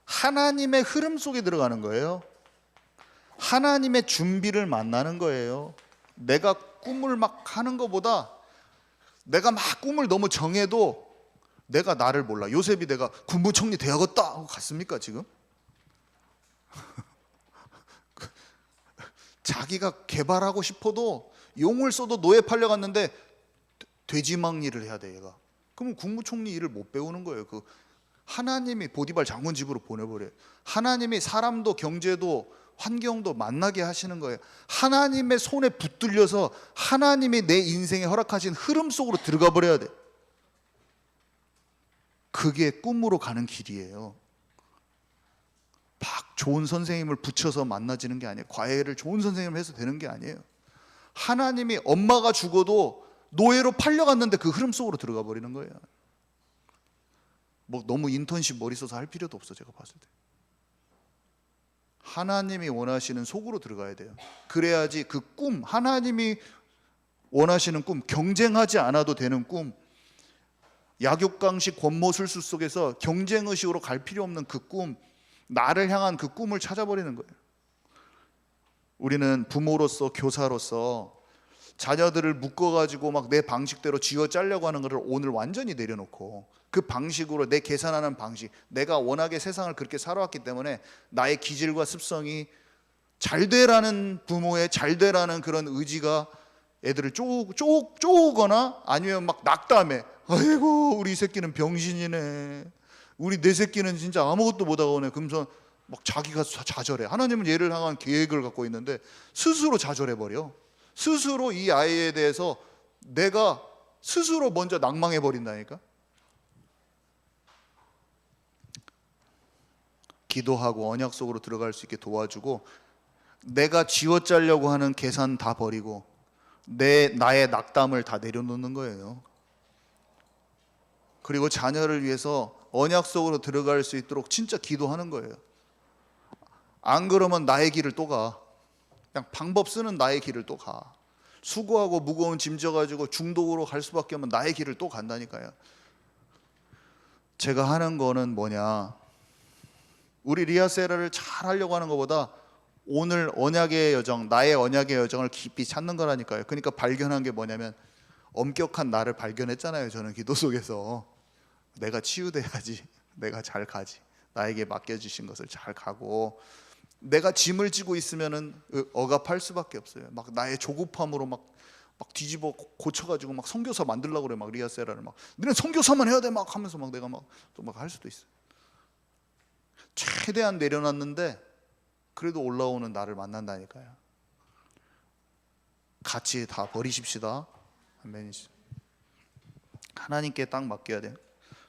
하나님의 흐름 속에 들어가는 거예요. 하나님의 준비를 만나는 거예요. 내가 꿈을 막 하는 것보다 내가 막 꿈을 너무 정해도 내가 나를 몰라. 요셉이 내가 국무총리 되어야겠다 하고 갔습니까 지금? 자기가 개발하고 싶어도 용을 써도 노예 팔려갔는데 돼지막 일을 해야 돼 얘가. 그러면 국무총리 일을 못 배우는 거예요. 그 하나님이 보디발 장군 집으로 보내버려요. 하나님이 사람도 경제도 환경도 만나게 하시는 거예요. 하나님의 손에 붙들려서 하나님이 내 인생에 허락하신 흐름 속으로 들어가 버려야 돼. 그게 꿈으로 가는 길이에요. 막 좋은 선생님을 붙여서 만나지는 게 아니에요. 과외를 좋은 선생님을 해서 되는 게 아니에요. 하나님이 엄마가 죽어도 노예로 팔려갔는데 그 흐름 속으로 들어가 버리는 거예요. 뭐 너무 인턴십 머리 써서 할 필요도 없어. 제가 봤을 때 하나님이 원하시는 속으로 들어가야 돼요. 그래야지 그 꿈, 하나님이 원하시는 꿈, 경쟁하지 않아도 되는 꿈, 약육강식 권모술수 속에서 경쟁의식으로 갈 필요 없는 그 꿈, 나를 향한 그 꿈을 찾아버리는 거예요. 우리는 부모로서 교사로서 자녀들을 묶어가지고 막 내 방식대로 쥐어 짜려고 하는 것을 오늘 완전히 내려놓고 그 방식으로 내 계산하는 방식, 내가 워낙에 세상을 그렇게 살아왔기 때문에 나의 기질과 습성이 잘 되라는 부모의 잘 되라는 그런 의지가 애들을 쪼거나 아니면 막 낙담해. 아이고 우리 새끼는 병신이네. 우리 내 새끼는 진짜 아무것도 못하고 오네. 그러면서 막 자기가 좌절해. 하나님은 얘를 향한 계획을 갖고 있는데 스스로 좌절해버려. 스스로 이 아이에 대해서 내가 스스로 먼저 낭망해버린다니까. 기도하고 언약 속으로 들어갈 수 있게 도와주고 내가 쥐어짜려고 하는 계산 다 버리고 나의 낙담을 다 내려놓는 거예요. 그리고 자녀를 위해서 언약 속으로 들어갈 수 있도록 진짜 기도하는 거예요. 안 그러면 나의 길을 또 가. 그냥 방법 쓰는 나의 길을 또 가. 수고하고 무거운 짐 져가지고 중독으로 갈 수밖에 없는 나의 길을 또 간다니까요. 제가 하는 거는 뭐냐, 우리 리아세라를 잘 하려고 하는 것보다 오늘 언약의 여정, 나의 언약의 여정을 깊이 찾는 거라니까요. 그러니까 발견한 게 뭐냐면 엄격한 나를 발견했잖아요. 저는 기도 속에서 내가 치유돼야지, 내가 잘 가지, 나에게 맡겨주신 것을 잘 가고, 내가 짐을 지고 있으면은 억압할 수밖에 없어요. 막 나의 조급함으로 막 뒤집어 고쳐가지고 막 선교사 만들려고 그래. 막 리아세라를 막 너네 선교사만 해야 돼 막 하면서 막 내가 막 또 막 할 수도 있어요. 최대한 내려놨는데 그래도 올라오는 나를 만난다니까요. 같이 다 버리십시다. 아멘이죠. 하나님께 딱 맡겨야 돼요.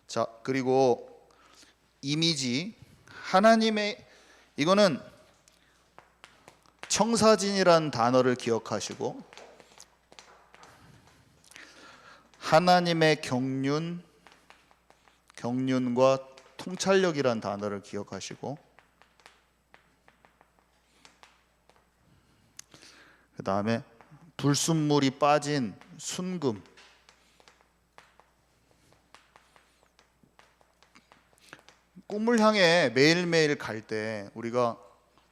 자, 그리고 이미지, 하나님의, 이거는 청사진이란 단어를 기억하시고, 하나님의 경륜과 통찰력이란 단어를 기억하시고, 그 다음에 불순물이 빠진 순금, 꿈을 향해 매일매일 갈 때 우리가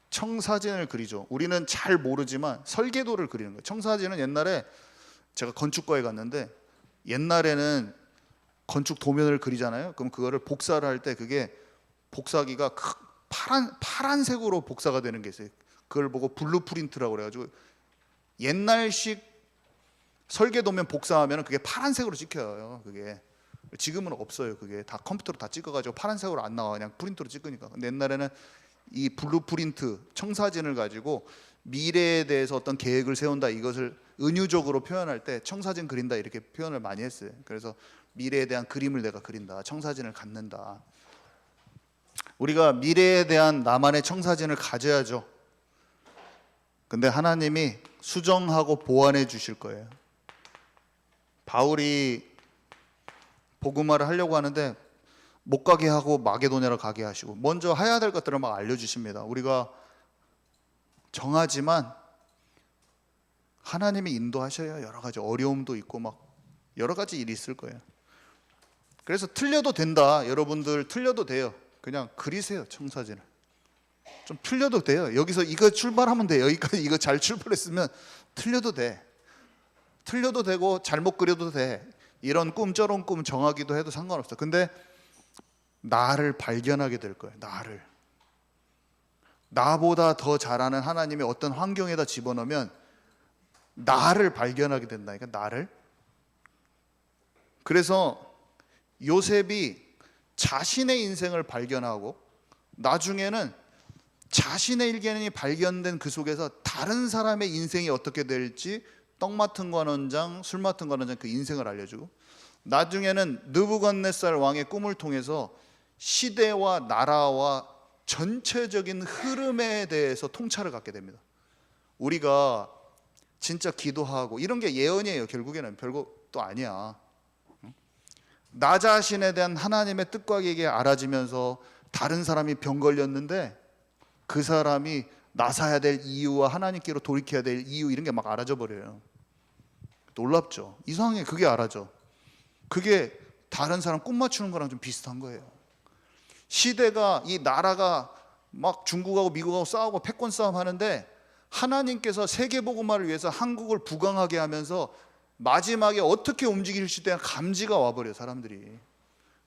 청사진을 그리죠. 우리는 잘 모르지만 설계도를 그리는 거예요. 청사진은 옛날에 제가 건축과에 갔는데, 옛날에는 건축 도면을 그리잖아요. 그럼 그거를 복사를 할 때 그게 복사기가 파란색으로 복사가 되는 게 있어요. 그걸 보고 블루프린트라고 그래가지고, 옛날식 설계도면 복사하면 그게 파란색으로 찍혀요. 그게 지금은 없어요. 그게 다 컴퓨터로 다 찍어가지고 파란색으로 안 나와. 그냥 프린터로 찍으니까. 근데 옛날에는 이 블루프린트 청사진을 가지고 미래에 대해서 어떤 계획을 세운다, 이것을 은유적으로 표현할 때 청사진 그린다 이렇게 표현을 많이 했어요. 그래서 미래에 대한 그림을 내가 그린다, 청사진을 갖는다. 우리가 미래에 대한 나만의 청사진을 가져야죠. 근데 하나님이 수정하고 보완해 주실 거예요. 바울이 복음화를 하려고 하는데 못 가게 하고 마게도냐로 가게 하시고, 먼저 해야 될 것들을 막 알려주십니다. 우리가 정하지만 하나님이 인도하셔야 여러 가지 어려움도 있고 막 여러 가지 일이 있을 거예요. 그래서 틀려도 된다. 여러분들 틀려도 돼요. 그냥 그리세요. 청사진을 좀 틀려도 돼요. 여기서 이거 출발하면 돼요. 여기까지 이거 잘 출발했으면 틀려도 돼. 틀려도 되고 잘못 그려도 돼. 이런 꿈 저런 꿈 정하기도 해도 상관없어. 근데 나를 발견하게 될 거예요. 나보다 더 잘하는 하나님의 어떤 환경에다 집어넣으면 나를 발견하게 된다니까. 나를. 그래서 요셉이 자신의 인생을 발견하고 나중에는 자신의 일견이 발견된 그 속에서 다른 사람의 인생이 어떻게 될지, 떡 맡은 관원장, 술 맡은 관원장 그 인생을 알려주고, 나중에는 느부갓네살 왕의 꿈을 통해서 시대와 나라와 전체적인 흐름에 대해서 통찰을 갖게 됩니다. 우리가 진짜 기도하고 이런 게 예언이에요. 결국에는 별것도 아니야. 나 자신에 대한 하나님의 뜻과 계획이 알아지면서 다른 사람이 병 걸렸는데 그 사람이 나서야 될 이유와 하나님께로 돌이켜야 될 이유, 이런 게 막 알아져 버려요. 놀랍죠. 이상하게 그게 알아져. 그게 다른 사람 꿈 맞추는 거랑 좀 비슷한 거예요. 시대가, 이 나라가 막 중국하고 미국하고 싸우고 패권 싸움 하는데, 하나님께서 세계복음화를 위해서 한국을 부강하게 하면서 마지막에 어떻게 움직일지 대한 감지가 와버려요. 사람들이.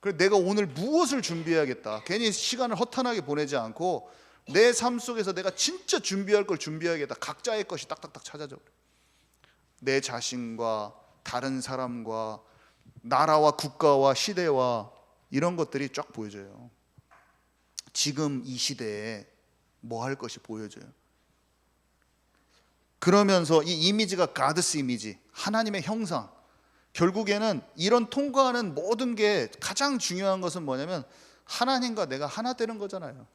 그래서 내가 오늘 무엇을 준비해야겠다, 괜히 시간을 허탄하게 보내지 않고 내 삶 속에서 내가 진짜 준비할 걸 준비해야겠다. 각자의 것이 딱딱딱 찾아져. 내 자신과 다른 사람과 나라와 국가와 시대와 이런 것들이 쫙 보여져요. 지금 이 시대에 뭐 할 것이 보여져요. 그러면서 이 이미지가 가드스 이미지, 하나님의 형상. 결국에는 이런 통과하는 모든 게 가장 중요한 것은 뭐냐면 하나님과 내가 하나 되는 거잖아요.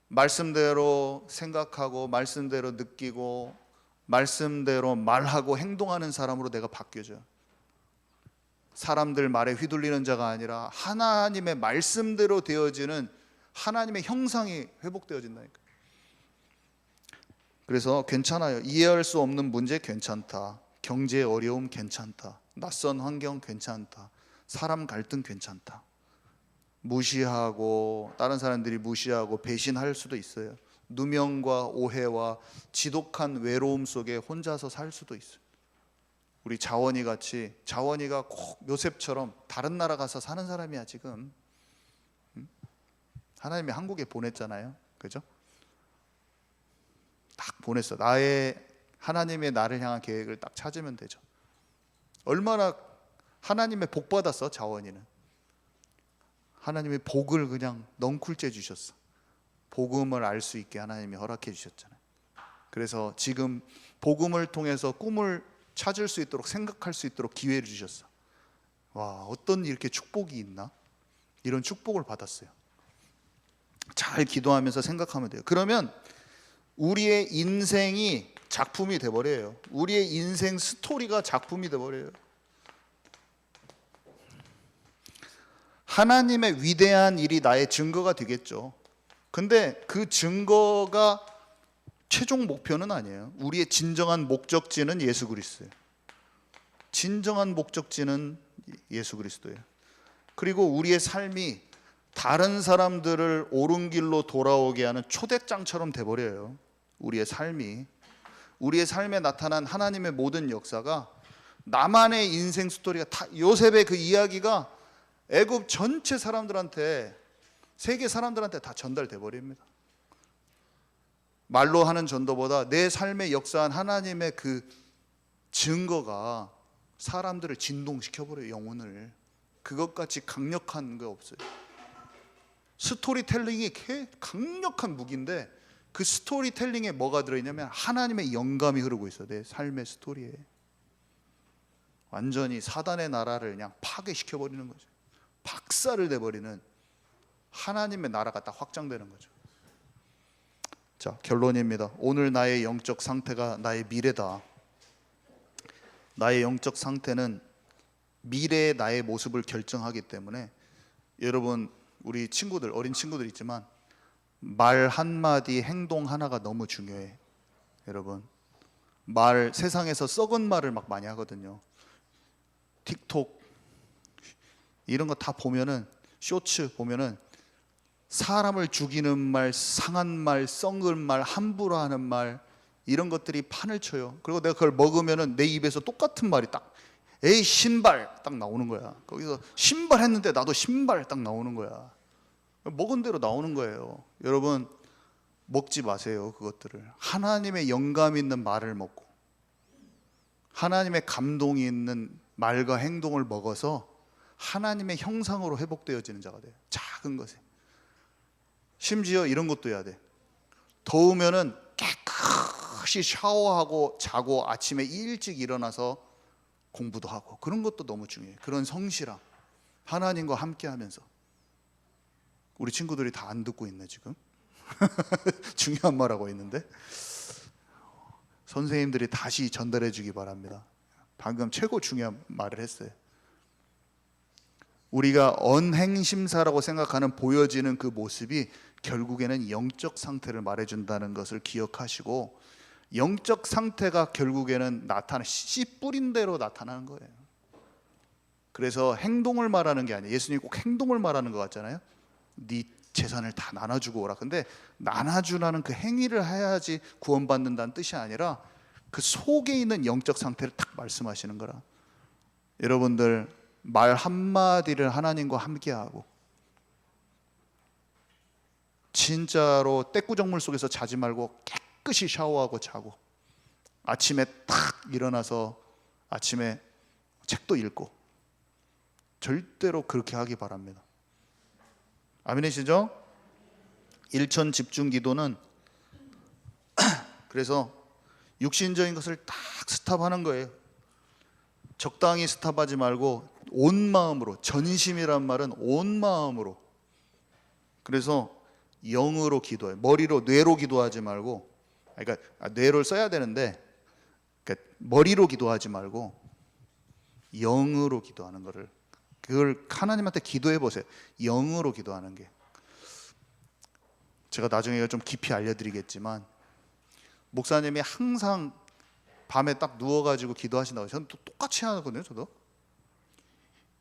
말씀대로 생각하고 말씀대로 느끼고 말씀대로 말하고 행동하는 사람으로 내가 바뀌어져요. 사람들 말에 휘둘리는 자가 아니라 하나님의 말씀대로 되어지는 하나님의 형상이 회복되어진다니까. 그래서 괜찮아요. 이해할 수 없는 문제 괜찮다. 경제의 어려움 괜찮다. 낯선 환경 괜찮다. 사람 갈등 괜찮다. 무시하고 다른 사람들이 무시하고 배신할 수도 있어요. 누명과 오해와 지독한 외로움 속에 혼자서 살 수도 있어요. 우리 자원이 같이, 자원이가 꼭 요셉처럼 다른 나라 가서 사는 사람이야 지금. 하나님이 한국에 보냈잖아요, 그죠? 딱 보냈어. 하나님의 나를 향한 계획을 딱 찾으면 되죠. 얼마나 하나님의 복 받았어, 자원이는. 하나님의 복을 그냥 넝쿨째 주셨어. 복음을 알 수 있게 하나님이 허락해 주셨잖아요. 그래서 지금 복음을 통해서 꿈을 찾을 수 있도록, 생각할 수 있도록 기회를 주셨어. 와, 어떤 이렇게 축복이 있나? 이런 축복을 받았어요. 잘 기도하면서 생각하면 돼요. 그러면 우리의 인생이 작품이 돼버려요. 우리의 인생 스토리가 작품이 돼버려요. 하나님의 위대한 일이 나의 증거가 되겠죠. 근데 그 증거가 최종 목표는 아니에요. 우리의 진정한 목적지는 예수 그리스도예요. 진정한 목적지는 예수 그리스도예요. 그리고 우리의 삶이 다른 사람들을 옳은 길로 돌아오게 하는 초대장처럼 돼버려요. 우리의 삶에 나타난 하나님의 모든 역사가, 나만의 인생 스토리가 다, 요셉의 그 이야기가 애굽 전체 사람들한테, 세계 사람들한테 다 전달돼 버립니다. 말로 하는 전도보다 내 삶에 역사한 하나님의 그 증거가 사람들을 진동시켜 버려요. 영혼을. 그것같이 강력한 거 없어요. 스토리텔링이 강력한 무기인데, 그 스토리텔링에 뭐가 들어있냐면 하나님의 영감이 흐르고 있어요. 내 삶의 스토리에. 완전히 사단의 나라를 그냥 파괴시켜 버리는 거죠. 박살을 내버리는 하나님의 나라가 딱 확장되는 거죠. 자, 결론입니다. 오늘 나의 영적 상태가 나의 미래다. 나의 영적 상태는 미래의 나의 모습을 결정하기 때문에, 여러분, 우리 친구들, 어린 친구들 있지만 말 한마디, 행동 하나가 너무 중요해. 여러분, 세상에서 썩은 말을 막 많이 하거든요. 틱톡 이런 거 다 보면은, 쇼츠 보면은 사람을 죽이는 말, 상한 말, 썩은 말, 함부로 하는 말, 이런 것들이 판을 쳐요. 그리고 내가 그걸 먹으면은 내 입에서 똑같은 말이 딱, 에이 신발 딱 나오는 거야. 거기서 신발 했는데 나도 신발 딱 나오는 거야. 먹은 대로 나오는 거예요. 여러분, 먹지 마세요. 그것들을. 하나님의 영감 있는 말을 먹고, 하나님의 감동이 있는 말과 행동을 먹어서 하나님의 형상으로 회복되어지는 자가 돼요. 작은 것에. 심지어 이런 것도 해야 돼. 더우면은 깨끗이 샤워하고 자고 아침에 일찍 일어나서 공부도 하고, 그런 것도 너무 중요해요. 그런 성실함, 하나님과 함께 하면서. 우리 친구들이 다 안 듣고 있네 지금. 중요한 말하고 있는데 선생님들이 다시 전달해 주기 바랍니다. 방금 최고 중요한 말을 했어요. 우리가 언행심사라고 생각하는 보여지는 그 모습이 결국에는 영적 상태를 말해준다는 것을 기억하시고, 영적 상태가 결국에는 씨 뿌린 대로 나타나는 거예요. 그래서 행동을 말하는 게 아니에요. 예수님이 꼭 행동을 말하는 것 같잖아요. 네 재산을 다 나눠주고 오라. 근데 나눠주라는 그 행위를 해야지 구원받는다는 뜻이 아니라 그 속에 있는 영적 상태를 딱 말씀하시는 거라. 여러분들, 말 한마디를 하나님과 함께하고, 진짜로 떼꾸정물 속에서 자지 말고 깨끗이 샤워하고 자고, 아침에 딱 일어나서 아침에 책도 읽고, 절대로 그렇게 하기 바랍니다. 아멘이시죠? 일천 집중 기도는 그래서 육신적인 것을 딱 스탑하는 거예요. 적당히 스탑하지 말고 온 마음으로, 전심이란 말은 온 마음으로. 그래서 영으로 기도해. 머리로, 뇌로 기도하지 말고, 그러니까 뇌를 써야 되는데, 그러니까 머리로 기도하지 말고 영으로 기도하는 거를, 그걸 하나님한테 기도해 보세요. 영으로 기도하는 게. 제가 나중에 좀 깊이 알려드리겠지만, 목사님이 항상 밤에 딱 누워가지고 기도하신다고. 저는 또 똑같이 하거든요. 저도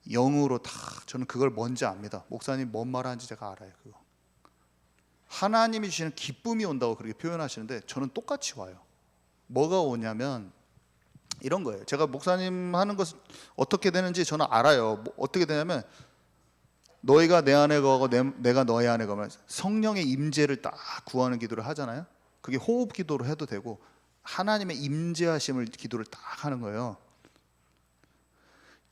영으로 다, 저는 그걸 뭔지 압니다. 목사님 뭔 말하는지 제가 알아요. 그거 하나님이 주시는 기쁨이 온다고 그렇게 표현하시는데 저는 똑같이 와요. 뭐가 오냐면 이런 거예요. 제가 목사님 하는 것은 어떻게 되는지 저는 알아요. 어떻게 되냐면 너희가 내 안에 거하고 내가 너희 안에 거면 성령의 임재를 딱 구하는 기도를 하잖아요. 그게 호흡 기도로 해도 되고 하나님의 임재하심을 기도를 딱 하는 거예요.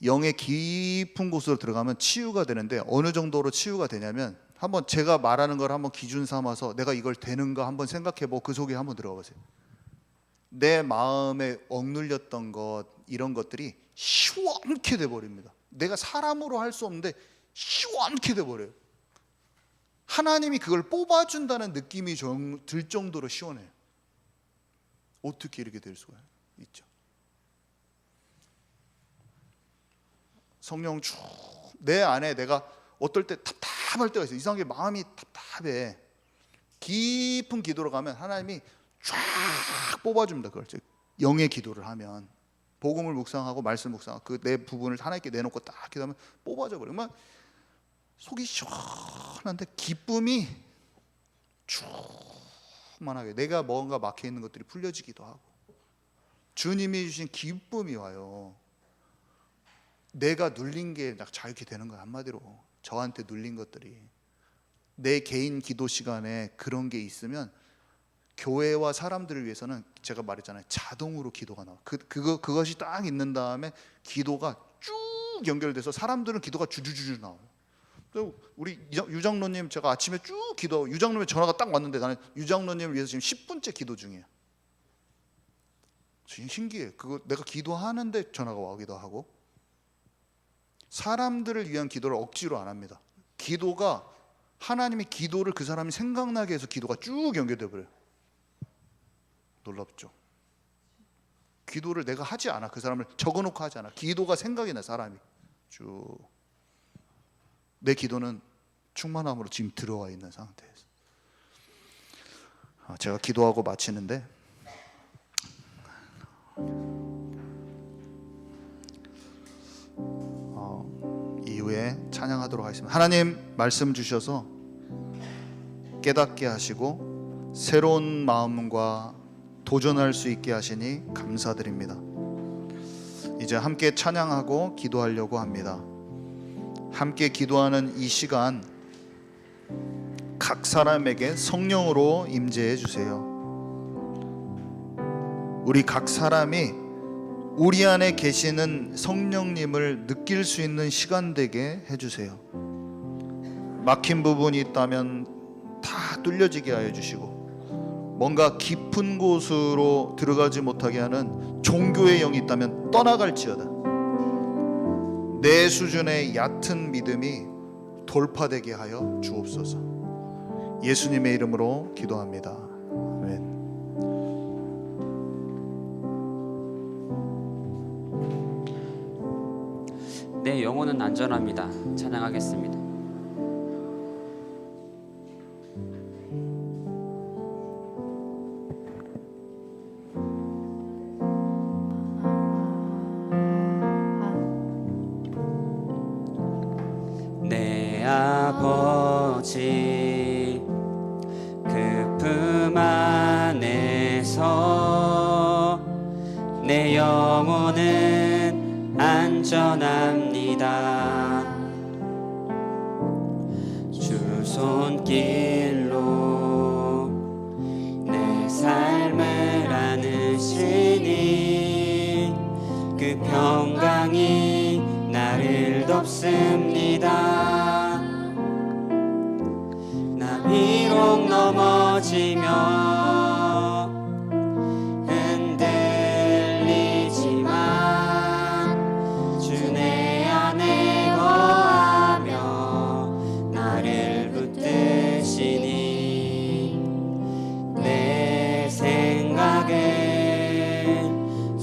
영의 깊은 곳으로 들어가면 치유가 되는데 어느 정도로 치유가 되냐면 한번 제가 말하는 걸 한번 기준 삼아서 내가 이걸 되는가 한번 생각해보고 그 속에 한번 들어가 보세요. 내 마음에 억눌렸던 것 이런 것들이 시원케 돼버립니다. 내가 사람으로 할 수 없는데 시원케 돼버려요. 하나님이 그걸 뽑아준다는 느낌이 들 정도로 시원해요. 어떻게 이렇게 될 수가 있죠? 성령 쭉 내 안에 내가 어떨 때 답답할 때가 있어요. 이상하게 마음이 답답해. 깊은 기도로 가면 하나님이 쫙 뽑아줍니다. 그걸 영의 기도를 하면 복음을 묵상하고 말씀 묵상하고 그 내 부분을 하나님께 내놓고 딱 기도하면 뽑아져 버려요. 막 속이 시원한데 기쁨이 충만하게 내가 뭔가 막혀 있는 것들이 풀려지기도 하고 주님이 주신 기쁨이 와요. 내가 눌린 게 자유케 되는 거야. 한마디로 저한테 눌린 것들이 내 개인 기도 시간에 그런 게 있으면 교회와 사람들을 위해서는 제가 말했잖아요. 자동으로 기도가 나와. 그것이 딱 있는 다음에 기도가 쭉 연결돼서 사람들은 기도가 주주주주 나와요. 우리 유장로님 제가 아침에 쭉 기도 유장로님 전화가 딱 왔는데 나는 유장로님을 위해서 지금 10분째 기도 중이에요. 지금 신기해. 그거 내가 기도하는데 전화가 와기도 하고 사람들을 위한 기도를 억지로 안 합니다. 기도가 하나님의 기도를 그 사람이 생각나게 해서 기도가 쭉 연결돼 버려요. 놀랍죠? 기도를 내가 하지 않아. 그 사람을 적어놓고 하지 않아. 기도가 생각이 나. 사람이 쭉 내 기도는 충만함으로 지금 들어와 있는 상태에서 제가 기도하고 마치는데 이후에 찬양하도록 하겠습니다. 하나님 말씀 주셔서 깨닫게 하시고 새로운 마음과 도전할 수 있게 하시니 감사드립니다. 이제 함께 찬양하고 기도하려고 합니다. 함께 기도하는 이 시간 각 사람에게 성령으로 임재해 주세요. 우리 각 사람이 우리 안에 계시는 성령님을 느낄 수 있는 시간 되게 해주세요. 막힌 부분이 있다면 다 뚫려지게 하여 주시고 뭔가 깊은 곳으로 들어가지 못하게 하는 종교의 영이 있다면 떠나갈지어다. 내 수준의 얕은 믿음이 돌파되게 하여 주옵소서. 예수님의 이름으로 기도합니다. 아멘. 내 영혼은 안전합니다. 찬양하겠습니다. 내 아버지 그 품 안에서 내 영혼은 안전합니다. 주 손길로 내 삶을 안으시니 그 평강이 나를 덮습니다. 나 비록 넘어지며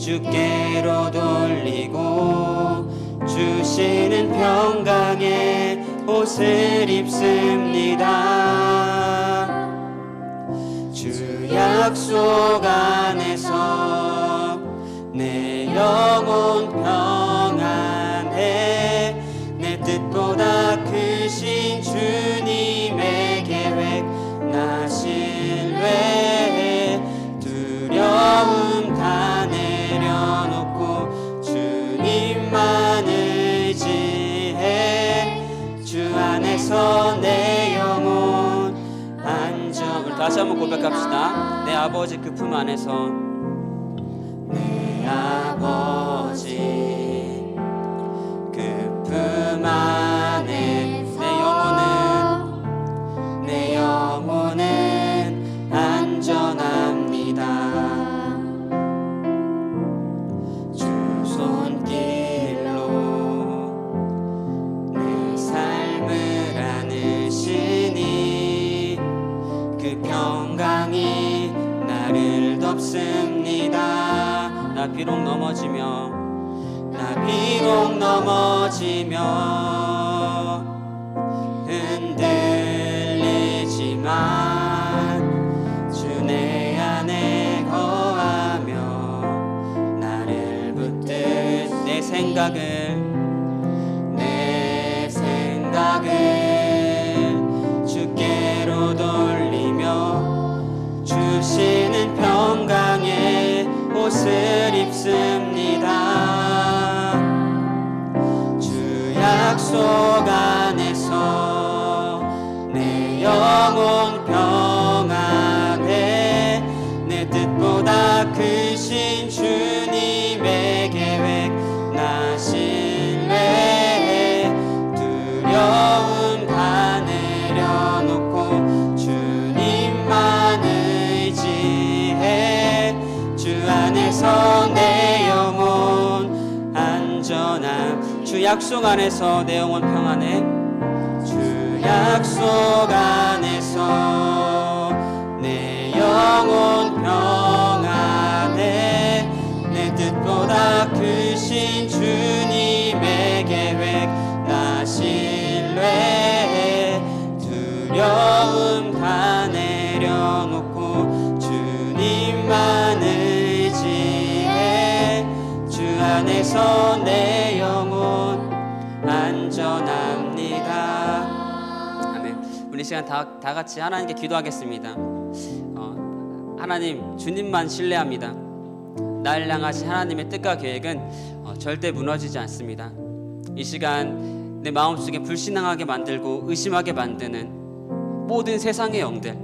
주께로 돌리고 주시는 평강의 옷을 입습니다. 주 약속 안에서 내 영혼 평안해. 내 뜻보다 크신 주님의 계획 나 다시 한번 고백합시다. 내 아버지 그 품 안에서 내 아버지 그 품 안에 내 영혼은 안전합니다. 주 손길로 내 삶을 안으시니 그 평강이 나를 덮습니다. 나 비록 넘어지며 흔들리지만 주 내 안에 거하며 나를 붙들 내 생각을 주께로 돌리며 주시는 평강의 옷을 입습니다. 주 약속 안에서 내 영혼 평안해 내 뜻보다 크신 주님의 계획 나 신뢰해 두려움 다 내려놓고 주님만 의지해 주 안에서 내 영혼 안전함 주 약속 안에서 내 영혼 평안해 주 약속 안에서 내 영혼 평안해 내 뜻보다 크신 주님의 계획 나 신뢰해 두려움 다 내려놓고 주님만 의지해 주 안에서 내 영혼 안전합니다. 아멘. 우리 시간 다 같이 하나님께 기도하겠습니다. 하나님 주님만 신뢰합니다. 날 향하신 하나님의 뜻과 계획은 절대 무너지지 않습니다. 이 시간 내 마음속에 불신앙하게 만들고 의심하게 만드는 모든 세상의 영들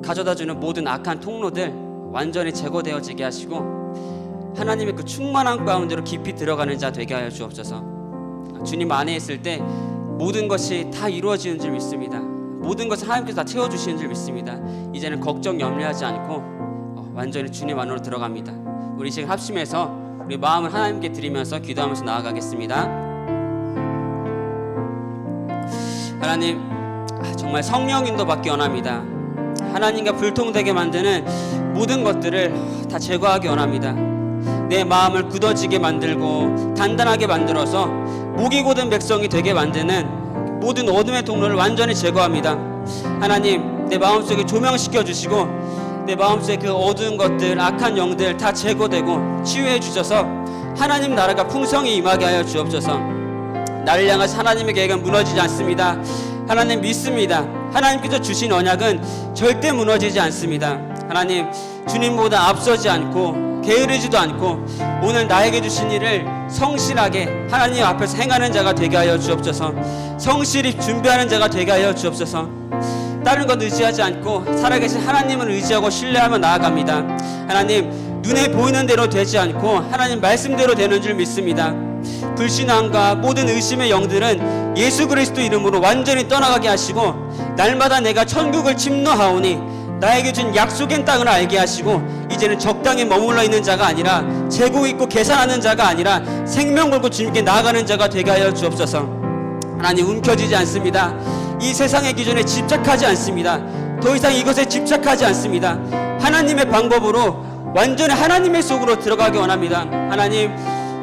가져다주는 모든 악한 통로들 완전히 제거되어지게 하시고 하나님의 그 충만한 가운데로 깊이 들어가는 자 되게 하여 주옵소서. 주님 안에 있을 때 모든 것이 다 이루어지는 줄 믿습니다. 모든 것을 하나님께서 다 채워주시는 줄 믿습니다. 이제는 걱정 염려하지 않고 완전히 주님 안으로 들어갑니다. 우리 지금 합심해서 우리 마음을 하나님께 드리면서 기도하면서 나아가겠습니다. 하나님 정말 성령 인도 받기 원합니다. 하나님과 불통되게 만드는 모든 것들을 다 제거하기 원합니다. 내 마음을 굳어지게 만들고 단단하게 만들어서 목이 곧은 백성이 되게 만드는 모든 어둠의 통로를 완전히 제거합니다. 하나님 내 마음속에 조명시켜 주시고 내 마음속에 그 어두운 것들 악한 영들 다 제거되고 치유해 주셔서 하나님 나라가 풍성히 임하게 하여 주옵소서. 나를 향하신 하나님의 계획은 무너지지 않습니다. 하나님 믿습니다. 하나님께서 주신 언약은 절대 무너지지 않습니다. 하나님 주님보다 앞서지 않고 게으르지도 않고 오늘 나에게 주신 일을 성실하게 하나님 앞에서 행하는 자가 되게 하여 주옵소서. 성실히 준비하는 자가 되게 하여 주옵소서. 다른 것 의지하지 않고 살아계신 하나님을 의지하고 신뢰하며 나아갑니다. 하나님 눈에 보이는 대로 되지 않고 하나님 말씀대로 되는 줄 믿습니다. 불신앙과 모든 의심의 영들은 예수 그리스도 이름으로 완전히 떠나가게 하시고 날마다 내가 천국을 침노하오니 나에게 준 약속의 땅을 알게 하시고 이제는 적당히 머물러 있는 자가 아니라 재고 있고 계산하는 자가 아니라 생명 걸고 주님께 나아가는 자가 되게 하여 주옵소서. 하나님 움켜쥐지 않습니다. 이 세상의 기준에 집착하지 않습니다. 더 이상 이것에 집착하지 않습니다. 하나님의 방법으로 완전히 하나님의 속으로 들어가기 원합니다. 하나님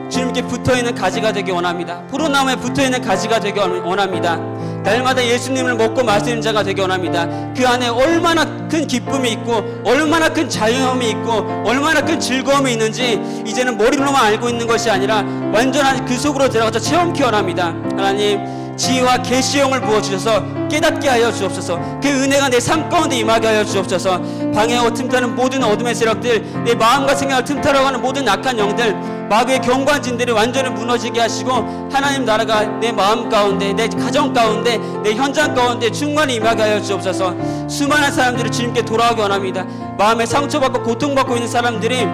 주님께 붙어있는 가지가 되기 원합니다. 포도나무에 붙어있는 가지가 되기 원합니다. 날마다 예수님을 먹고 마시는 자가 되기 원합니다. 그 안에 얼마나 큰 기쁨이 있고 얼마나 큰 자유함이 있고 얼마나 큰 즐거움이 있는지 이제는 머리로만 알고 있는 것이 아니라 완전한 그 속으로 들어가서 체험케 원합니다. 하나님 지혜와 계시형을 부어주셔서 깨닫게 하여 주옵소서. 그 은혜가 내 삶 가운데 임하게 하여 주옵소서. 방해하고 틈타는 모든 어둠의 세력들, 내 마음과 생각을 틈타려고 하는 모든 악한 영들, 마귀의 경관진들이 완전히 무너지게 하시고 하나님 나라가 내 마음 가운데, 내 가정 가운데, 내 현장 가운데 충만히 임하게 하여 주옵소서. 수많은 사람들이 주님께 돌아오기 원합니다. 마음에 상처받고 고통받고 있는 사람들이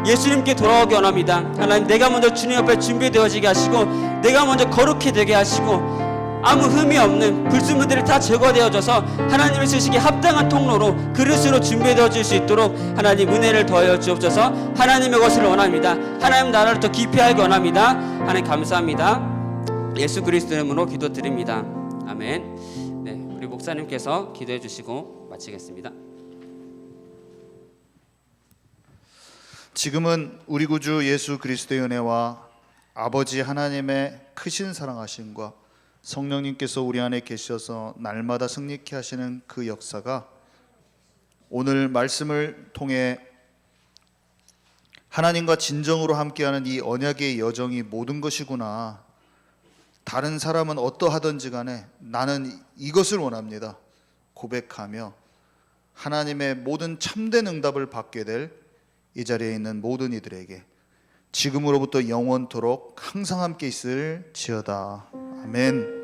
예수님께 돌아오기 원합니다. 하나님, 내가 먼저 주님 앞에 준비되어지게 하시고, 내가 먼저 거룩히 되게 하시고, 아무 흠이 없는 불순물들이 다 제거되어져서 하나님을 쓰시기에 합당한 통로로, 그릇으로 준비되어질 수 있도록 하나님 은혜를 더하여 주옵소서. 하나님의 것을 원합니다. 하나님 나라를 더 깊이 알기 원합니다. 하나님 감사합니다. 예수 그리스도 이름으로 기도드립니다. 아멘. 네, 우리 목사님께서 기도해 주시고 마치겠습니다. 지금은 우리 구주 예수 그리스도의 은혜와 아버지 하나님의 크신 사랑하심과 성령님께서 우리 안에 계셔서 날마다 승리케 하시는 그 역사가 오늘 말씀을 통해 하나님과 진정으로 함께하는 이 언약의 여정이 모든 것이구나. 다른 사람은 어떠하든지 간에 나는 이것을 원합니다. 고백하며 하나님의 모든 참된 응답을 받게 될 이 자리에 있는 모든 이들에게 지금으로부터 영원토록 항상 함께 있을지어다. 아멘.